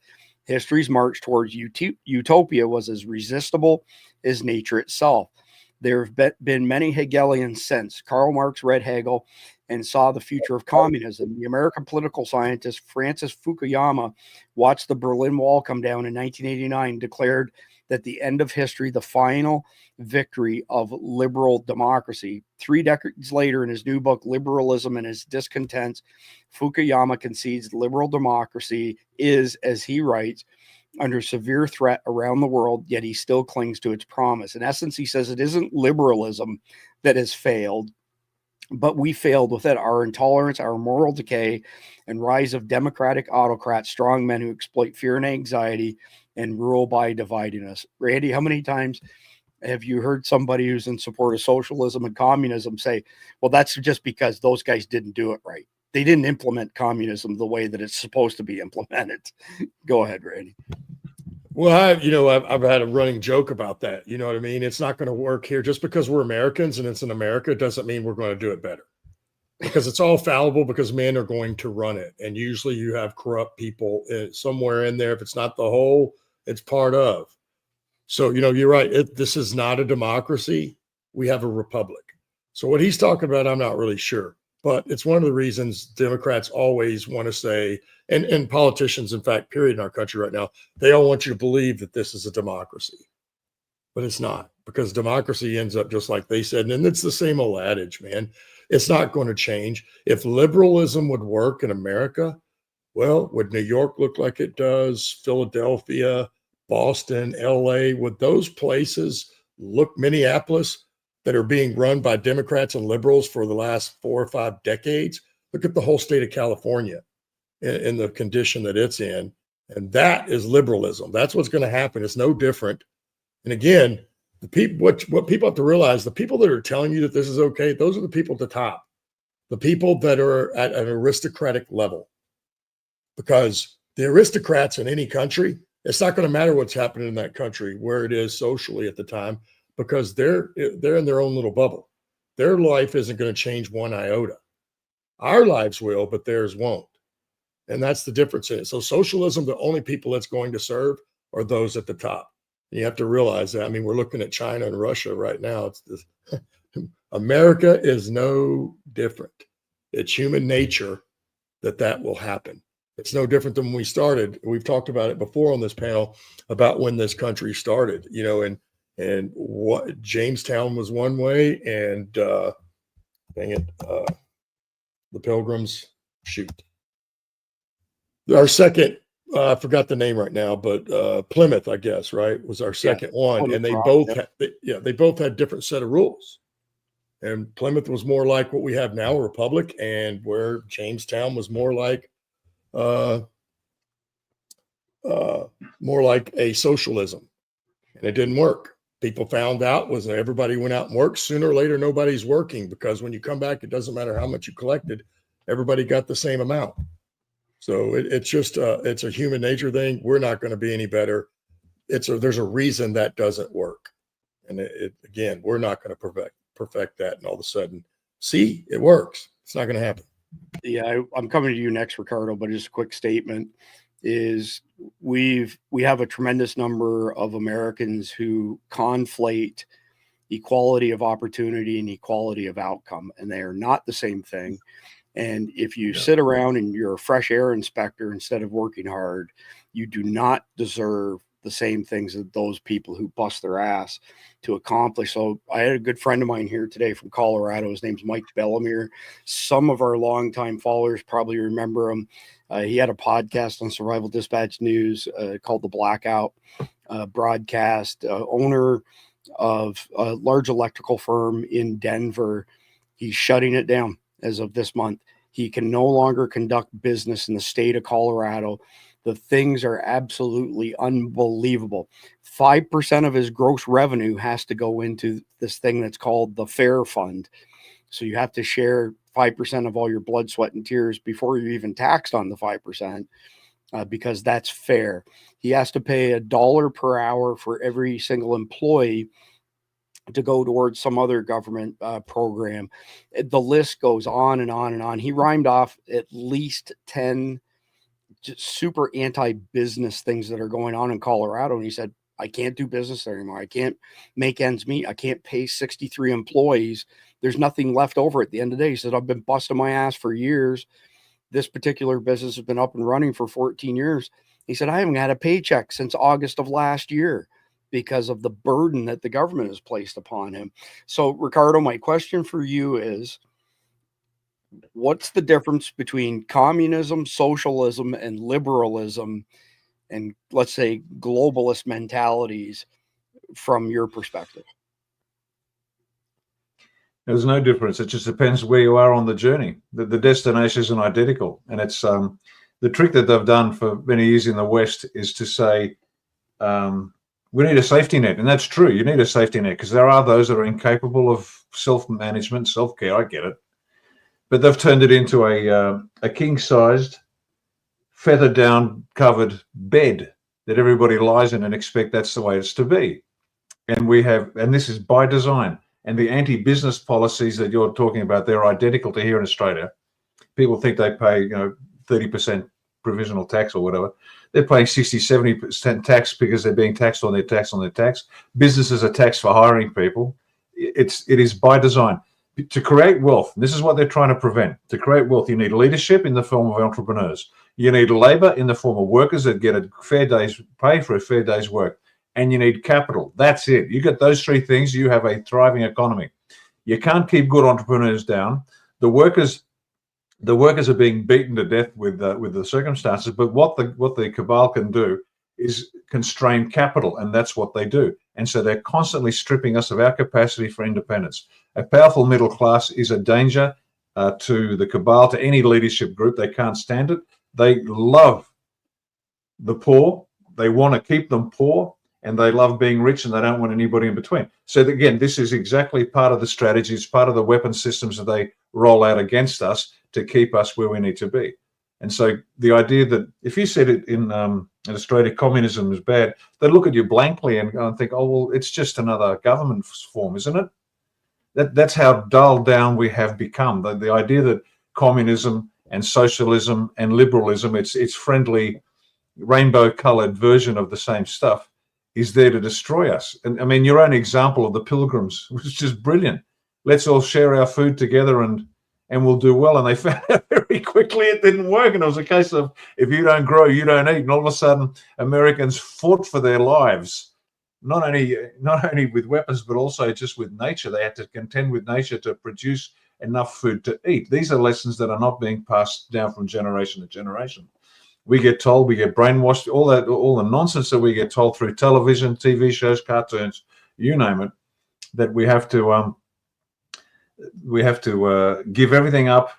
History's march towards utopia was as resistible as nature itself. There have been many Hegelians since. Karl Marx read Hegel and saw the future of communism. The American political scientist Francis Fukuyama watched the Berlin Wall come down in 1989, declared that the end of history, the final victory of liberal democracy. 3 decades later, in his new book, Liberalism and His Discontents, Fukuyama concedes liberal democracy is, as he writes, under severe threat around the world, yet he still clings to its promise. In essence, he says it isn't liberalism that has failed, but we failed with it. Our intolerance, our moral decay, and rise of democratic autocrats, strong men who exploit fear and anxiety and rule by dividing us. Randy, how many times have you heard somebody who's in support of socialism and communism say, well, that's just because those guys didn't do it right? They didn't implement communism the way that it's supposed to be implemented. Go ahead, Randy. Well, I've had a running joke about that. You know what I mean? It's not going to work here. Just because we're Americans and it's in America doesn't mean we're going to do it better, because it's all fallible, because men are going to run it. And usually you have corrupt people somewhere in there. If it's not the whole, it's part of. So, you're right. This is not a democracy. We have a republic. So what he's talking about, I'm not really sure. But it's one of the reasons Democrats always want to say, and politicians, in fact, period, in our country right now, they all want you to believe that this is a democracy. But it's not, because democracy ends up just like they said. And it's the same old adage, man. It's not going to change. If liberalism would work in America, well, would New York look like it does? Philadelphia, Boston, LA, would those places look, Minneapolis, that are being run by Democrats and liberals for the last 4 or 5 decades? Look at the whole state of California in the condition that it's in. And that is liberalism. That's what's going to happen. It's no different. And again, the people, what people have to realize, the people that are telling you that this is okay, those are the people at the top, the people that are at an aristocratic level. Because the aristocrats in any country, it's not going to matter what's happening in that country, where it is socially at the time. because they're in their own little bubble. Their life isn't going to change one iota. Our lives will, but theirs won't. And that's the difference in it. So socialism, the only people that's going to serve are those at the top. And you have to realize that. I mean, we're looking at China and Russia right now. It's this, America is no different. It's human nature that will happen. It's no different than when we started. We've talked about it before on this panel about when this country started, you know, and what Jamestown was one way, and the Pilgrims, our second, I forgot the name right now, but Plymouth, I guess, right, was our second one, and they both had different set of rules. And Plymouth was more like what we have now, a republic, and where Jamestown was more like a socialism, and it didn't work. People found out was that everybody went out and worked. Sooner or later, nobody's working, because when you come back, it doesn't matter how much you collected. Everybody got the same amount. So it's just it's a human nature thing. We're not going to be any better. There's a reason that doesn't work, and again, we're not going to perfect that, and all of a sudden, see, it works. It's not going to happen. Yeah, I'm coming to you next, Ricardo, but just a quick statement is we have a tremendous number of Americans who conflate equality of opportunity and equality of outcome, and they are not the same thing. And if you sit around and you're a fresh air inspector instead of working hard, you do not deserve the same things that those people who bust their ass to accomplish. So I had a good friend of mine here today from Colorado. His name's Mike Bellamere. Some of our longtime followers probably remember him. He had a podcast on Survival Dispatch News called The Blackout broadcast, owner of a large electrical firm in Denver. He's shutting it down as of this month. He can no longer conduct business in the state of Colorado. The things are absolutely unbelievable. 5% of his gross revenue has to go into this thing that's called the FAIR Fund. So you have to share 5% of all your blood, sweat, and tears before you're even taxed on the 5%, because that's fair. He has to pay $1 per hour for every single employee to go towards some other government program. The list goes on and on and on. He rhymed off at least 10 just super anti-business things that are going on in Colorado. And he said, I can't do business there anymore. I can't make ends meet. I can't pay 63 employees. There's nothing left over at the end of the day. He said, I've been busting my ass for years. This particular business has been up and running for 14 years. He said, I haven't had a paycheck since August of last year because of the burden that the government has placed upon him. So, Ricardo, my question for you is, what's the difference between communism, socialism, and liberalism, and let's say globalist mentalities from your perspective? There's no difference. It just depends where you are on the journey. The destination isn't identical. And it's the trick that they've done for many years in the West is to say, we need a safety net. And that's true. You need a safety net because there are those that are incapable of self-management, self-care. I get it. But they've turned it into a king-sized, feather-down covered bed that everybody lies in and expect that's the way it's to be. And this is by design. And the anti-business policies that you're talking about, they're identical to here in Australia. People think they pay, 30% provisional tax or whatever. They're paying 60, 70% tax because they're being taxed on their tax. Businesses are taxed for hiring people. It is by design. To create wealth, this is what they're trying to prevent. To create wealth, you need leadership in the form of entrepreneurs. You need labor in the form of workers that get a fair day's pay for a fair day's work. And you need capital. That's it. You get those three things, you have a thriving economy. You can't keep good entrepreneurs down. The workers are being beaten to death with the circumstances. But what the cabal can do is constrain capital, and that's what they do. And so they're constantly stripping us of our capacity for independence. A powerful middle class is a danger to the cabal, to any leadership group. They can't stand it. They love the poor. They want to keep them poor. And they love being rich, and they don't want anybody in between. So again, this is exactly part of the strategy. It's part of the weapon systems that they roll out against us to keep us where we need to be. And so the idea that if you said it in in Australia, communism is bad, they look at you blankly and go and think, oh, well, it's just another government form, isn't it? That's how dulled down we have become. The idea that communism and socialism and liberalism, it's friendly, rainbow-colored version of the same stuff, is there to destroy us. And I mean, your own example of the pilgrims was just brilliant. Let's all share our food together and we'll do well. And they found out very quickly it didn't work. And it was a case of, if you don't grow, you don't eat. And all of a sudden, Americans fought for their lives, not only with weapons, but also just with nature. They had to contend with nature to produce enough food to eat. These are lessons that are not being passed down from generation to generation. We get told, we get brainwashed, all the nonsense that we get told through television, TV shows, cartoons, you name it, that we have to give everything up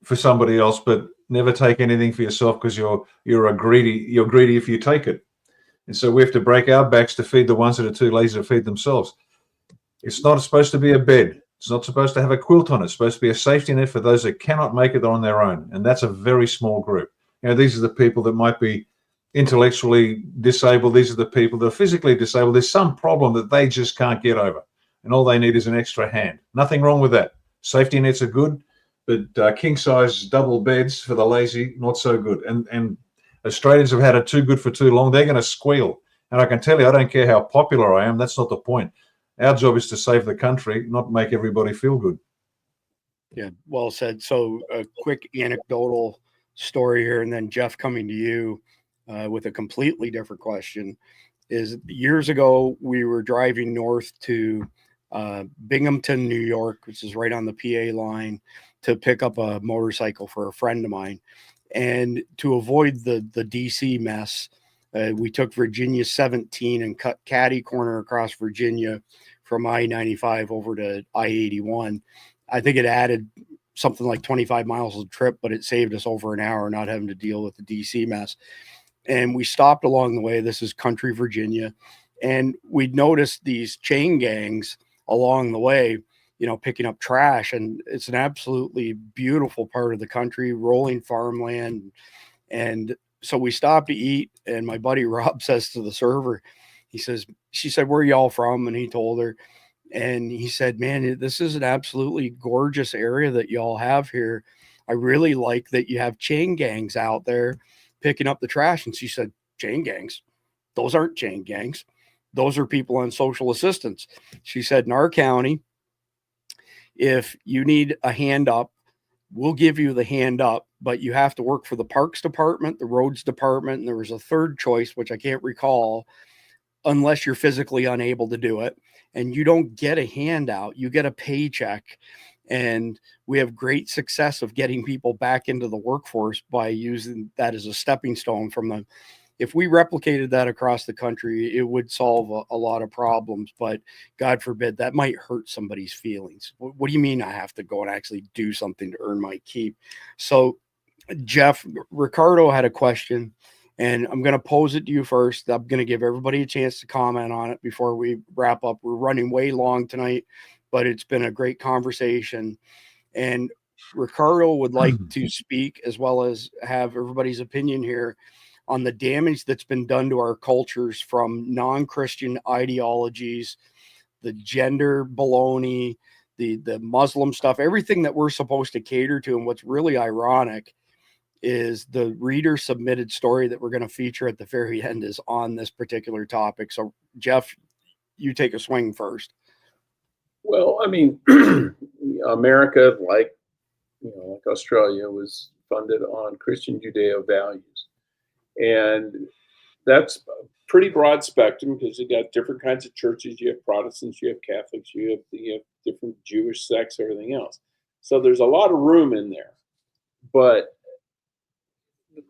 for somebody else, but never take anything for yourself, because you're greedy if you take it. And so we have to break our backs to feed the ones that are too lazy to feed themselves. It's not supposed to be a bed. It's not supposed to have a quilt on it. It's supposed to be a safety net for those that cannot make it on their own. And that's a very small group. You know, these are the people that might be intellectually disabled. These are the people that are physically disabled. There's some problem that they just can't get over, and all they need is an extra hand. Nothing wrong with that. Safety nets are good, but king-size double beds for the lazy, not so good. And Australians have had it too good for too long. They're going to squeal. And I can tell you, I don't care how popular I am. That's not the point. Our job is to save the country, not make everybody feel good. Yeah, well said. So a quick anecdotal story here, and then Jeff, coming to you with a completely different question, is years ago we were driving north to Binghamton, New York, which is right on the PA line, to pick up a motorcycle for a friend of mine. And to avoid the DC mess, we took Virginia 17 and cut catty corner across Virginia from I-95 over to I-81. I think it added something like 25 miles of the trip, but it saved us over an hour not having to deal with the DC mess. And we stopped along the way. This is country Virginia. And we'd noticed these chain gangs along the way, you know, picking up trash. And it's an absolutely beautiful part of the country, rolling farmland. And so we stopped to eat. And my buddy Rob says to the server, she said, "Where are y'all from?" And he told her. And he said, "Man, this is an absolutely gorgeous area that y'all have here. I really like that you have chain gangs out there picking up the trash." And she said, "Chain gangs? Those aren't chain gangs. Those are people on social assistance." She said, "In our county, if you need a hand up, we'll give you the hand up, but you have to work for the parks department, the roads department, and there was a third choice, which I can't recall, unless you're physically unable to do it. And you don't get a handout, you get a paycheck." And we have great success of getting people back into the workforce by using that as a stepping stone from them. If we replicated that across the country, it would solve a lot of problems, but God forbid, that might hurt somebody's feelings. What do you mean I have to go and actually do something to earn my keep? So Jeff, Ricardo had a question, and I'm going to pose it to you first. I'm going to give everybody a chance to comment on it before we wrap up. We're running way long tonight, but it's been a great conversation. And Ricardo would like to speak, as well as have everybody's opinion here, on the damage that's been done to our cultures from non-Christian ideologies, the gender baloney, the Muslim stuff, everything that we're supposed to cater to. And what's really ironic is the reader submitted story that we're going to feature at the very end is on this particular topic. So Jeff, you take a swing first. Well, I mean, America, like Australia, was funded on Christian Judeo values. And that's a pretty broad spectrum, because you got different kinds of churches. You have Protestants, you have Catholics, you have different Jewish sects, everything else. So there's a lot of room in there. But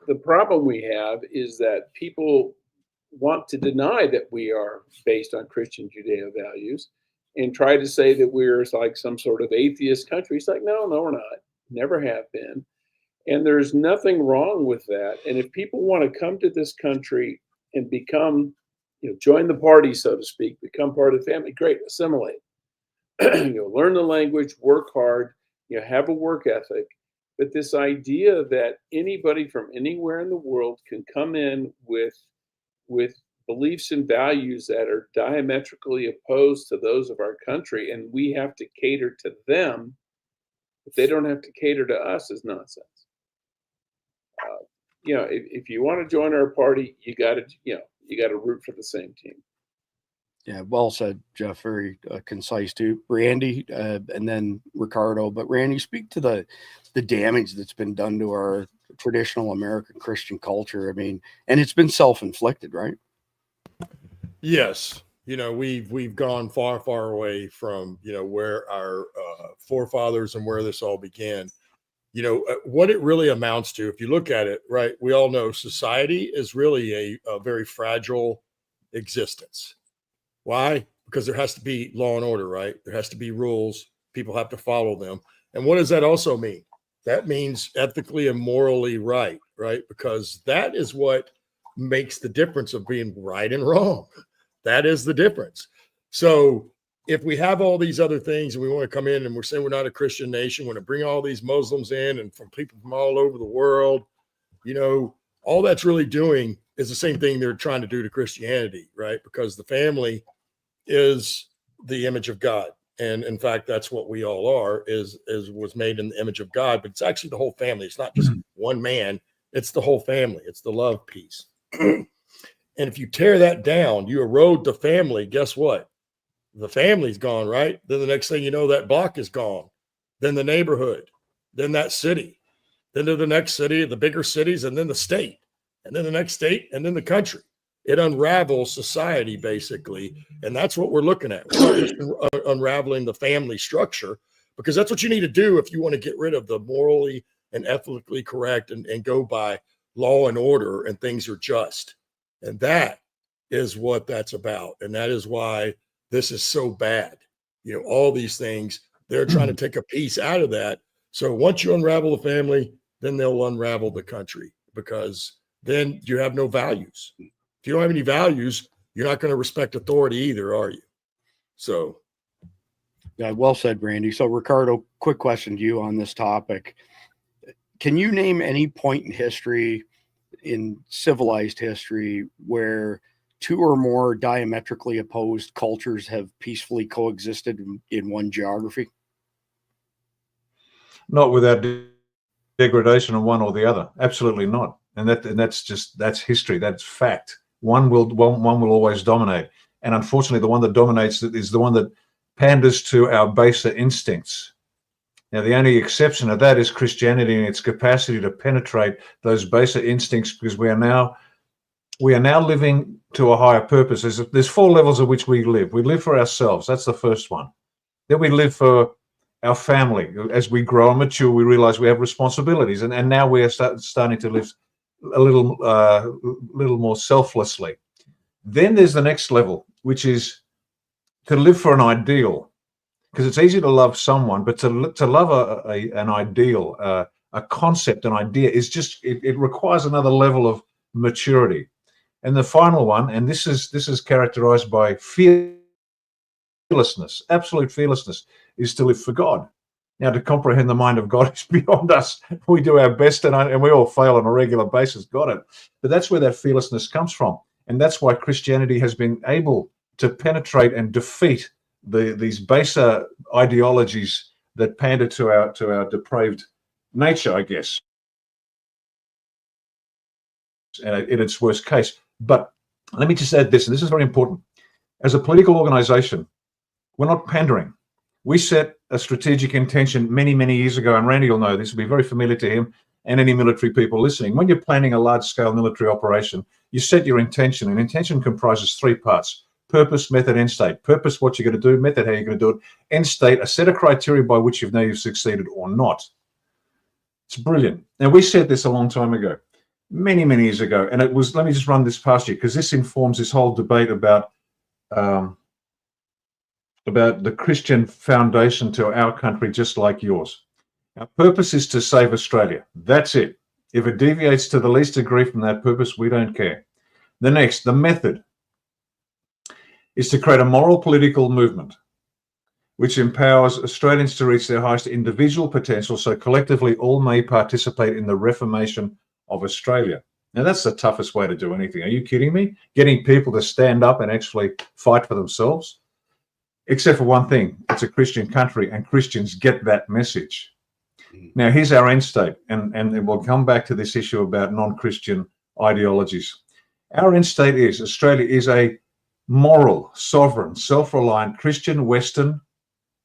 the problem we have is that people want to deny that we are based on Christian Judeo values and try to say that we're like some sort of atheist country. It's like, no, we're not. Never have been. And there's nothing wrong with that. And if people want to come to this country and become, join the party, so to speak, become part of the family, great, assimilate. Learn the language, work hard, have a work ethic, But this idea that anybody from anywhere in the world can come in with beliefs and values that are diametrically opposed to those of our country, and we have to cater to them, but they don't have to cater to us, is nonsense. If you want to join our party, you got to root for the same team. Yeah, well said, Jeff. Very concise too. Randy, and then Ricardo. But Randy, speak to the damage that's been done to our traditional American Christian culture. I mean, and it's been self-inflicted, right? Yes. We've gone far, far away from, where our forefathers and where this all began. What it really amounts to, if you look at it, right, we all know society is really a very fragile existence. Why? Because there has to be law and order, right? There has to be rules. People have to follow them. And what does that also mean? That means ethically and morally right? Because that is what makes the difference of being right and wrong. That is the difference. So if we have all these other things and we want to come in and we're saying we're not a Christian nation, we're going to bring all these Muslims in and from people from all over the world, all that's really doing is the same thing they're trying to do to Christianity, right? Because the family is the image of God. And in fact, that's what we all are, is was made in the image of God, but it's actually the whole family. It's not just one man. It's the whole family. It's the love piece. And if you tear that down, you erode the family. Guess what? The family's gone, right? Then the next thing you know, that block is gone. Then the neighborhood, then that city, then to the next city, the bigger cities, and then the state, and then the next state, and then the country. It unravels society, basically. And that's what we're looking at. We're unraveling the family structure, because that's what you need to do if you want to get rid of the morally and ethically correct and go by law and order and things are just. And that is what that's about. And that is why this is so bad. All these things, they're trying to take a piece out of that. So once you unravel the family, then they'll unravel the country, because then you have no values. If you don't have any values, you're not going to respect authority either, are you? So. Yeah, well said, Randy. So Ricardo, quick question to you on this topic. Can you name any point in history, in civilized history, where two or more diametrically opposed cultures have peacefully coexisted in one geography? Not without degradation of one or the other. Absolutely not. And that's history. That's fact. One will always dominate. And unfortunately, the one that dominates is the one that panders to our baser instincts. Now, the only exception of that is Christianity and its capacity to penetrate those baser instincts, because we are now living to a higher purpose. There's four levels at which we live. We live for ourselves. That's the first one. Then we live for our family. As we grow and mature, we realize we have responsibilities. And now we are starting to live a little more selflessly. Then there's the next level, which is to live for an ideal. Because it's easy to love someone, but to love an ideal, a concept, an idea, is just it requires another level of maturity. And the final one, and this is characterized by fearlessness, absolute fearlessness, is to live for God. Now, to comprehend the mind of God is beyond us. We do our best, and we all fail on a regular basis. Got it. But that's where that fearlessness comes from, and that's why Christianity has been able to penetrate and defeat these baser ideologies that pander to our depraved nature, I guess, in its worst case. But let me just add this, and this is very important. As a political organization, we're not pandering. We set a strategic intention many, many years ago, and Randy will know this, will be very familiar to him and any military people listening. When you're planning a large-scale military operation, you set your intention, and intention comprises three parts: purpose, method, end state. Purpose, what you're going to do; method, how you're going to do it; end state, a set of criteria by which you know you've succeeded or not. It's brilliant. Now, we said this a long time ago, many, many years ago, and it was, let me just run this past you, because this informs this whole debate about the Christian foundation to our country, just like yours. Our purpose is to save Australia. That's it. If it deviates to the least degree from that purpose, we don't care. The method, is to create a moral political movement which empowers Australians to reach their highest individual potential so collectively all may participate in the reformation of Australia. Now, that's the toughest way to do anything. Are you kidding me? Getting people to stand up and actually fight for themselves? Except for one thing, it's a Christian country and Christians get that message. Now, here's our end state, and we'll come back to this issue about non-Christian ideologies. Our end state is Australia is a moral, sovereign, self-reliant Christian Western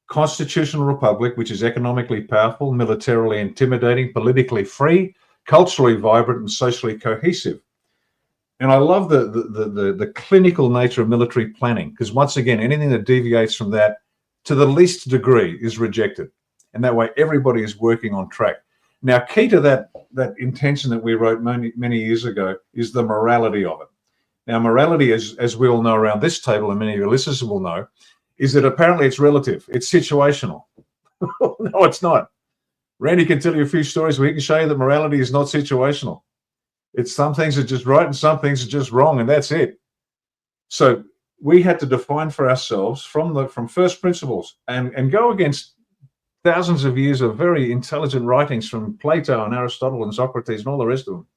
constitutional republic, which is economically powerful, militarily intimidating, politically free, culturally vibrant, and socially cohesive. And I love the clinical nature of military planning, because once again, anything that deviates from that to the least degree is rejected. And that way everybody is working on track. Now, key to that intention that we wrote many years ago is the morality of it. Now, morality, as we all know around this table, and many of your listeners will know, is that apparently it's relative. It's situational. No, it's not. Randy can tell you a few stories where he can show you that morality is not situational. It's some things are just right and some things are just wrong, and that's it. So we had to define for ourselves from first principles and go against thousands of years of very intelligent writings from Plato and Aristotle and Socrates and all the rest of them.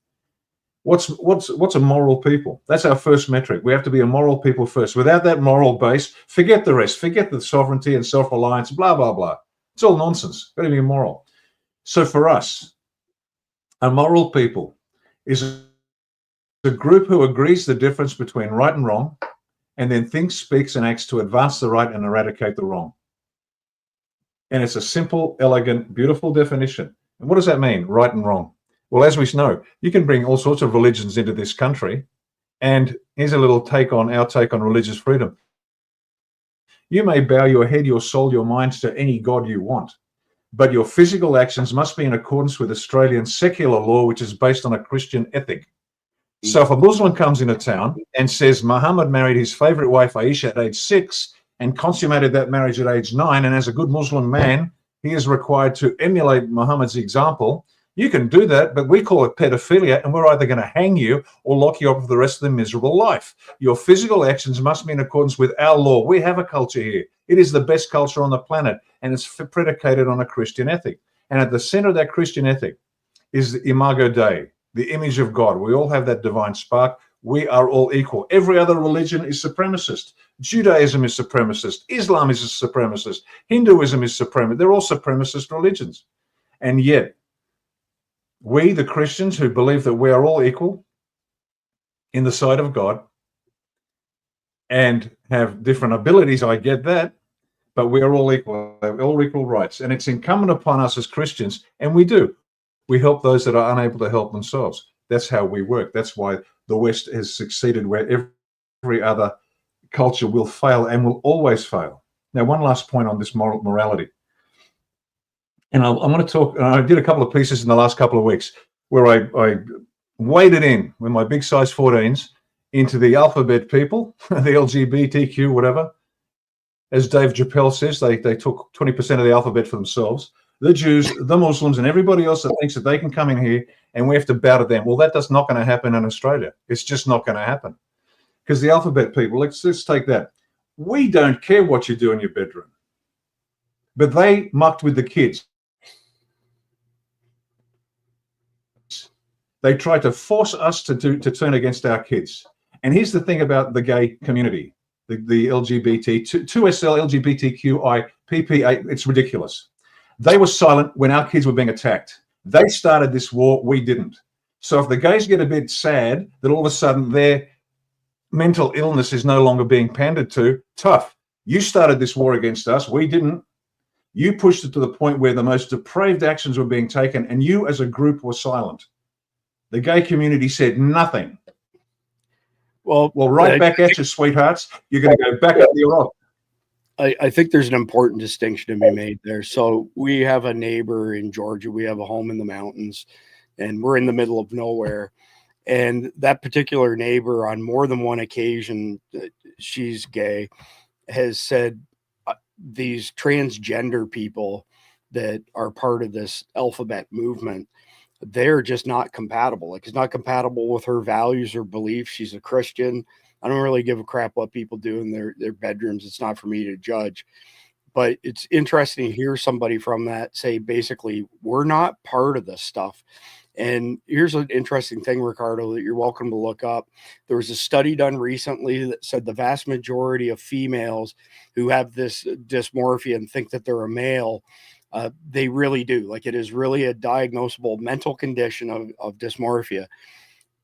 What's a moral people? That's our first metric. We have to be a moral people first. Without that moral base, forget the rest. Forget the sovereignty and self-reliance, blah, blah, blah. It's all nonsense. Got to be moral. So for us, a moral people is a group who agrees the difference between right and wrong and then thinks, speaks, and acts to advance the right and eradicate the wrong. And it's a simple, elegant, beautiful definition. And what does that mean, right and wrong? Well, as we know, you can bring all sorts of religions into this country. And here's a little take on our take on religious freedom. You may bow your head, your soul, your mind to any god you want, but your physical actions must be in accordance with Australian secular law, which is based on a Christian ethic. So if a Muslim comes into town and says Muhammad married his favorite wife Aisha at age 6 and consummated that marriage at age 9, and as a good Muslim man, he is required to emulate Muhammad's example, you can do that, but we call it pedophilia, and we're either going to hang you or lock you up for the rest of the miserable life. Your physical actions must be in accordance with our law. We have a culture here. It is the best culture on the planet, and it's predicated on a Christian ethic. And at the center of that Christian ethic is the imago Dei, the image of God. We all have that divine spark. We are all equal. Every other religion is supremacist. Judaism is supremacist. Islam is a supremacist. Hinduism is supremacist. They're all supremacist religions. And yet, we, the Christians who believe that we are all equal in the sight of God and have different abilities, I get that, but we are all equal, all equal rights. And it's incumbent upon us as Christians, and we do. We help those that are unable to help themselves. That's how we work. That's why the West has succeeded where every other culture will fail and will always fail. Now, one last point on this morality. And I want to talk, I did a couple of pieces in the last couple of weeks where I waded in with my big size 14s into the alphabet people, the LGBTQ, whatever. As Dave Chappelle says, they took 20% of the alphabet for themselves. The Jews, the Muslims, and everybody else that thinks that they can come in here and we have to bow to them. Well, that's not going to happen in Australia. It's just not going to happen. Because the alphabet people, let's take that. We don't care what you do in your bedroom. But they mucked with the kids. They try to force us to turn against our kids. And here's the thing about the gay community, the LGBT, 2SL, LGBTQI, PPA, it's ridiculous. They were silent when our kids were being attacked. They started this war, we didn't. So if the gays get a bit sad that all of a sudden their mental illness is no longer being pandered to, tough. You started this war against us, we didn't. You pushed it to the point where the most depraved actions were being taken and you as a group were silent. The gay community said nothing. Well, right back at you, sweethearts. You're going to go back up the rock. I think there's an important distinction to be made there. So we have a neighbor in Georgia. We have a home in the mountains, and we're in the middle of nowhere. And that particular neighbor, on more than one occasion, she's gay, has said these transgender people that are part of this alphabet movement, they're just not compatible. Like, it's not compatible with her values or beliefs. She's a Christian. I don't really give a crap what people do in their bedrooms. It's not for me to judge. But it's interesting to hear somebody from that say, basically, we're not part of this stuff. And here's an interesting thing, Ricardo, that you're welcome to look up. There was a study done recently that said the vast majority of females who have this dysmorphia and think that they're a male, they really do. Like, it is really a diagnosable mental condition of dysmorphia.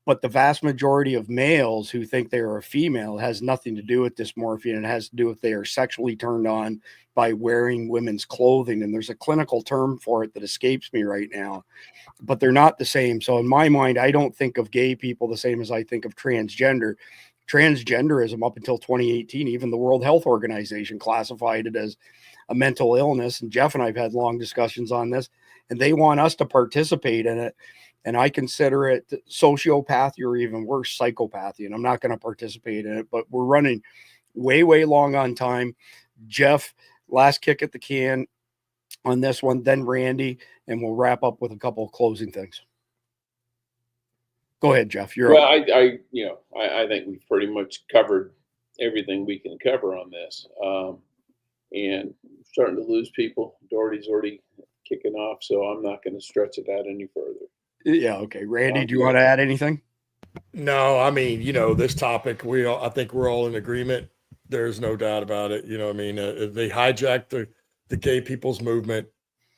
But the vast majority of males who think they are a female has nothing to do with dysmorphia, and it has to do with they are sexually turned on by wearing women's clothing. And there's a clinical term for it that escapes me right now, but they're not the same. So in my mind, I don't think of gay people the same as I think of transgender. Transgenderism up until 2018, even the World Health Organization classified it as a mental illness. And Jeff and I have had long discussions on this, and they want us to participate in it. And I consider it sociopathy, or even worse, psychopathy. And I'm not going to participate in it, but we're running way, way long on time. Jeff, last kick at the can on this one, then Randy, and we'll wrap up with a couple of closing things. Go ahead, Jeff. You're well. I think we've pretty much covered everything we can cover on this, and starting to lose people. Doherty's already kicking off, so I'm not going to stretch it out any further. Yeah. Okay. Randy, do you want to add anything? No, I mean, this topic, I think we're all in agreement. There's no doubt about it. They hijacked the gay people's movement,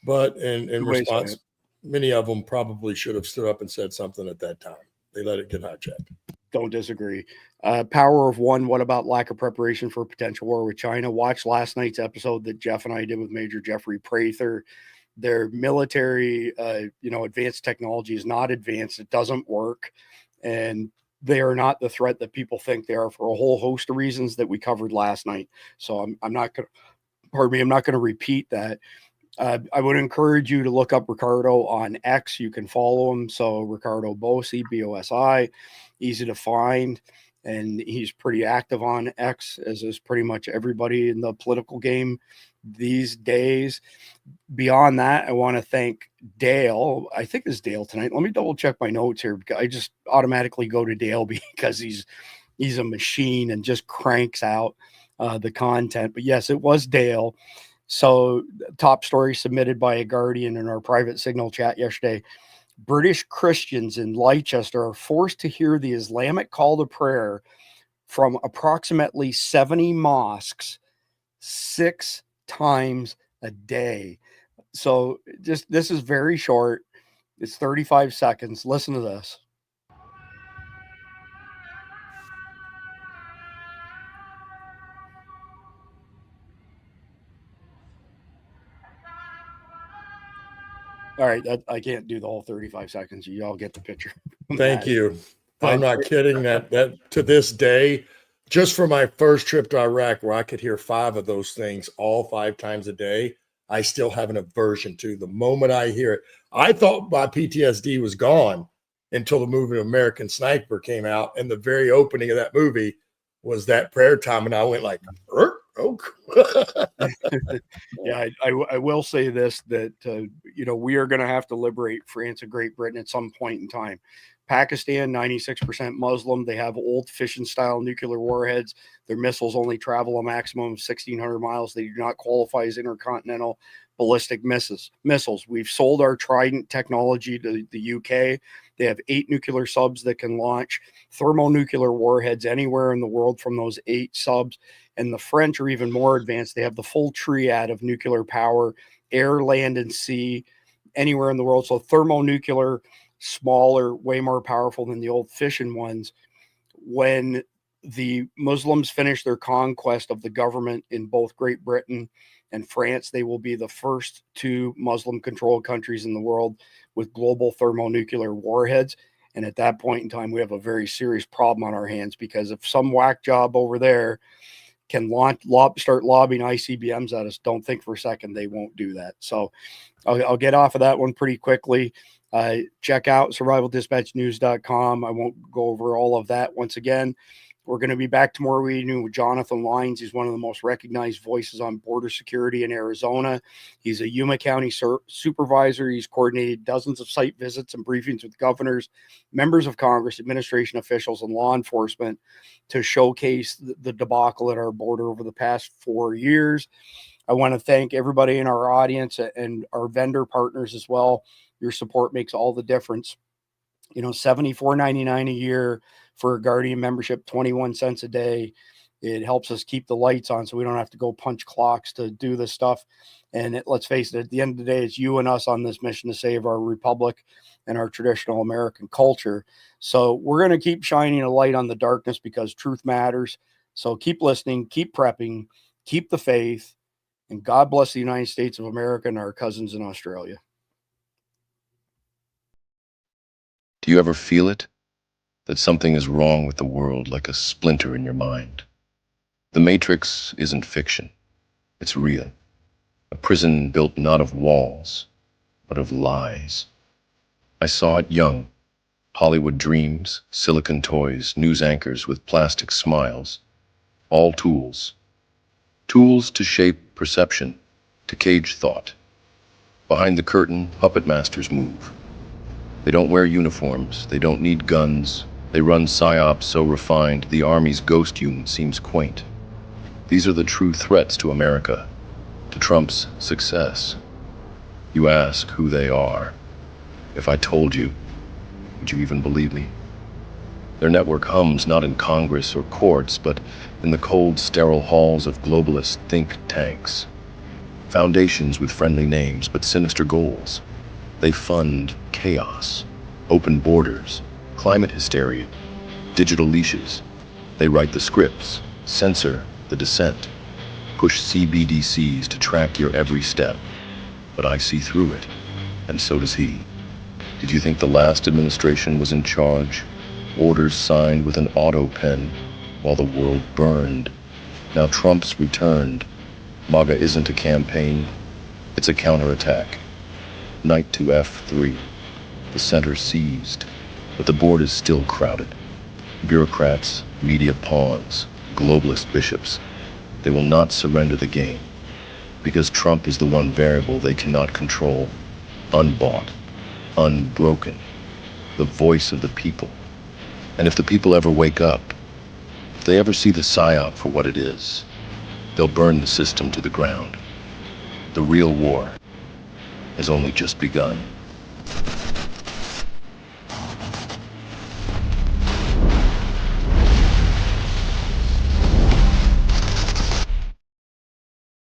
but in response, many of them probably should have stood up and said something at that time. They let it get hijacked. Don't disagree. Power of one. What about lack of preparation for a potential war with China? Watch last night's episode that Jeff and I did with Major Jeffrey Prather. Their military, advanced technology is not advanced. It doesn't work. And they are not the threat that people think they are, for a whole host of reasons that we covered last night. So I'm not going to repeat that. I would encourage you to look up Ricardo on X. You can follow him. So Ricardo Bosi, Bosi, easy to find. And he's pretty active on X, as is pretty much everybody in the political game these days. Beyond that, I want to thank Dale. I think it's Dale tonight. Let me double check my notes here, because I just automatically go to Dale because he's a machine and just cranks out the content. But yes, it was Dale. So, top story submitted by a Guardian in our private Signal chat yesterday. British Christians in Leicester are forced to hear the Islamic call to prayer from approximately 70 mosques 6 times a day. So this is very short. It's 35 seconds. Listen to this. All right, I can't do the whole 35 seconds. You all get the picture. Thank you. I'm not kidding. That to this day, just for my first trip to Iraq, where I could hear 5 of those things all 5 times a day, I still have an aversion to. The moment I hear it, I thought my PTSD was gone until the movie American Sniper came out, and the very opening of that movie was that prayer time, and I went like, oh. Yeah, I will say this, that we are going to have to liberate France and Great Britain at some point in time. Pakistan, 96% Muslim. They have old fission-style nuclear warheads. Their missiles only travel a maximum of 1,600 miles. They do not qualify as intercontinental ballistic missiles. We've sold our Trident technology to the UK. They have 8 nuclear subs that can launch thermonuclear warheads anywhere in the world from those 8 subs. And the French are even more advanced. They have the full triad of nuclear power, air, land, and sea, anywhere in the world. So thermonuclear, smaller, way more powerful than the old fission ones. When the Muslims finish their conquest of the government in both Great Britain and France, they will be the first 2 Muslim-controlled countries in the world with global thermonuclear warheads. And at that point in time, we have a very serious problem on our hands, because if some whack job over there can start lobbing ICBMs at us, don't think for a second they won't do that. So I'll get off of that one pretty quickly. Check out survivaldispatchnews.com. I won't go over all of that once again. We're going to be back tomorrow evening with Jonathan Lyons. He's one of the most recognized voices on border security in Arizona. He's a Yuma County supervisor. He's coordinated dozens of site visits and briefings with governors, members of Congress, administration officials, and law enforcement to showcase the debacle at our border over the past 4 years. I want to thank everybody in our audience and our vendor partners as well. Your support makes all the difference. You know, $74.99 a year for a Guardian membership, 21 cents a day. It helps us keep the lights on so we don't have to go punch clocks to do this stuff. And let's face it, at the end of the day, it's you and us on this mission to save our republic and our traditional American culture. So we're going to keep shining a light on the darkness because truth matters. So keep listening, keep prepping, keep the faith, and God bless the United States of America and our cousins in Australia. Do you ever feel it? That something is wrong with the world, like a splinter in your mind? The Matrix isn't fiction. It's real. A prison built not of walls, but of lies. I saw it young. Hollywood dreams, silicon toys, news anchors with plastic smiles. All tools. Tools to shape perception, to cage thought. Behind the curtain, puppet masters move. They don't wear uniforms, they don't need guns. They run psyops so refined, the Army's ghost unit seems quaint. These are the true threats to America, to Trump's success. You ask who they are. If I told you, would you even believe me? Their network hums not in Congress or courts, but in the cold, sterile halls of globalist think tanks. Foundations with friendly names, but sinister goals. They fund chaos, open borders, climate hysteria, digital leashes. They write the scripts, censor the dissent, push CBDCs to track your every step. But I see through it, and so does he. Did you think the last administration was in charge? Orders signed with an auto pen while the world burned. Now Trump's returned. MAGA isn't a campaign, it's a counterattack. Knight to F3. The center seized, but the board is still crowded. Bureaucrats, media pawns, globalist bishops. They will not surrender the game, because Trump is the one variable they cannot control. Unbought, unbroken, the voice of the people. And if the people ever wake up, if they ever see the psyop for what it is, they'll burn the system to the ground. The real war has only just begun.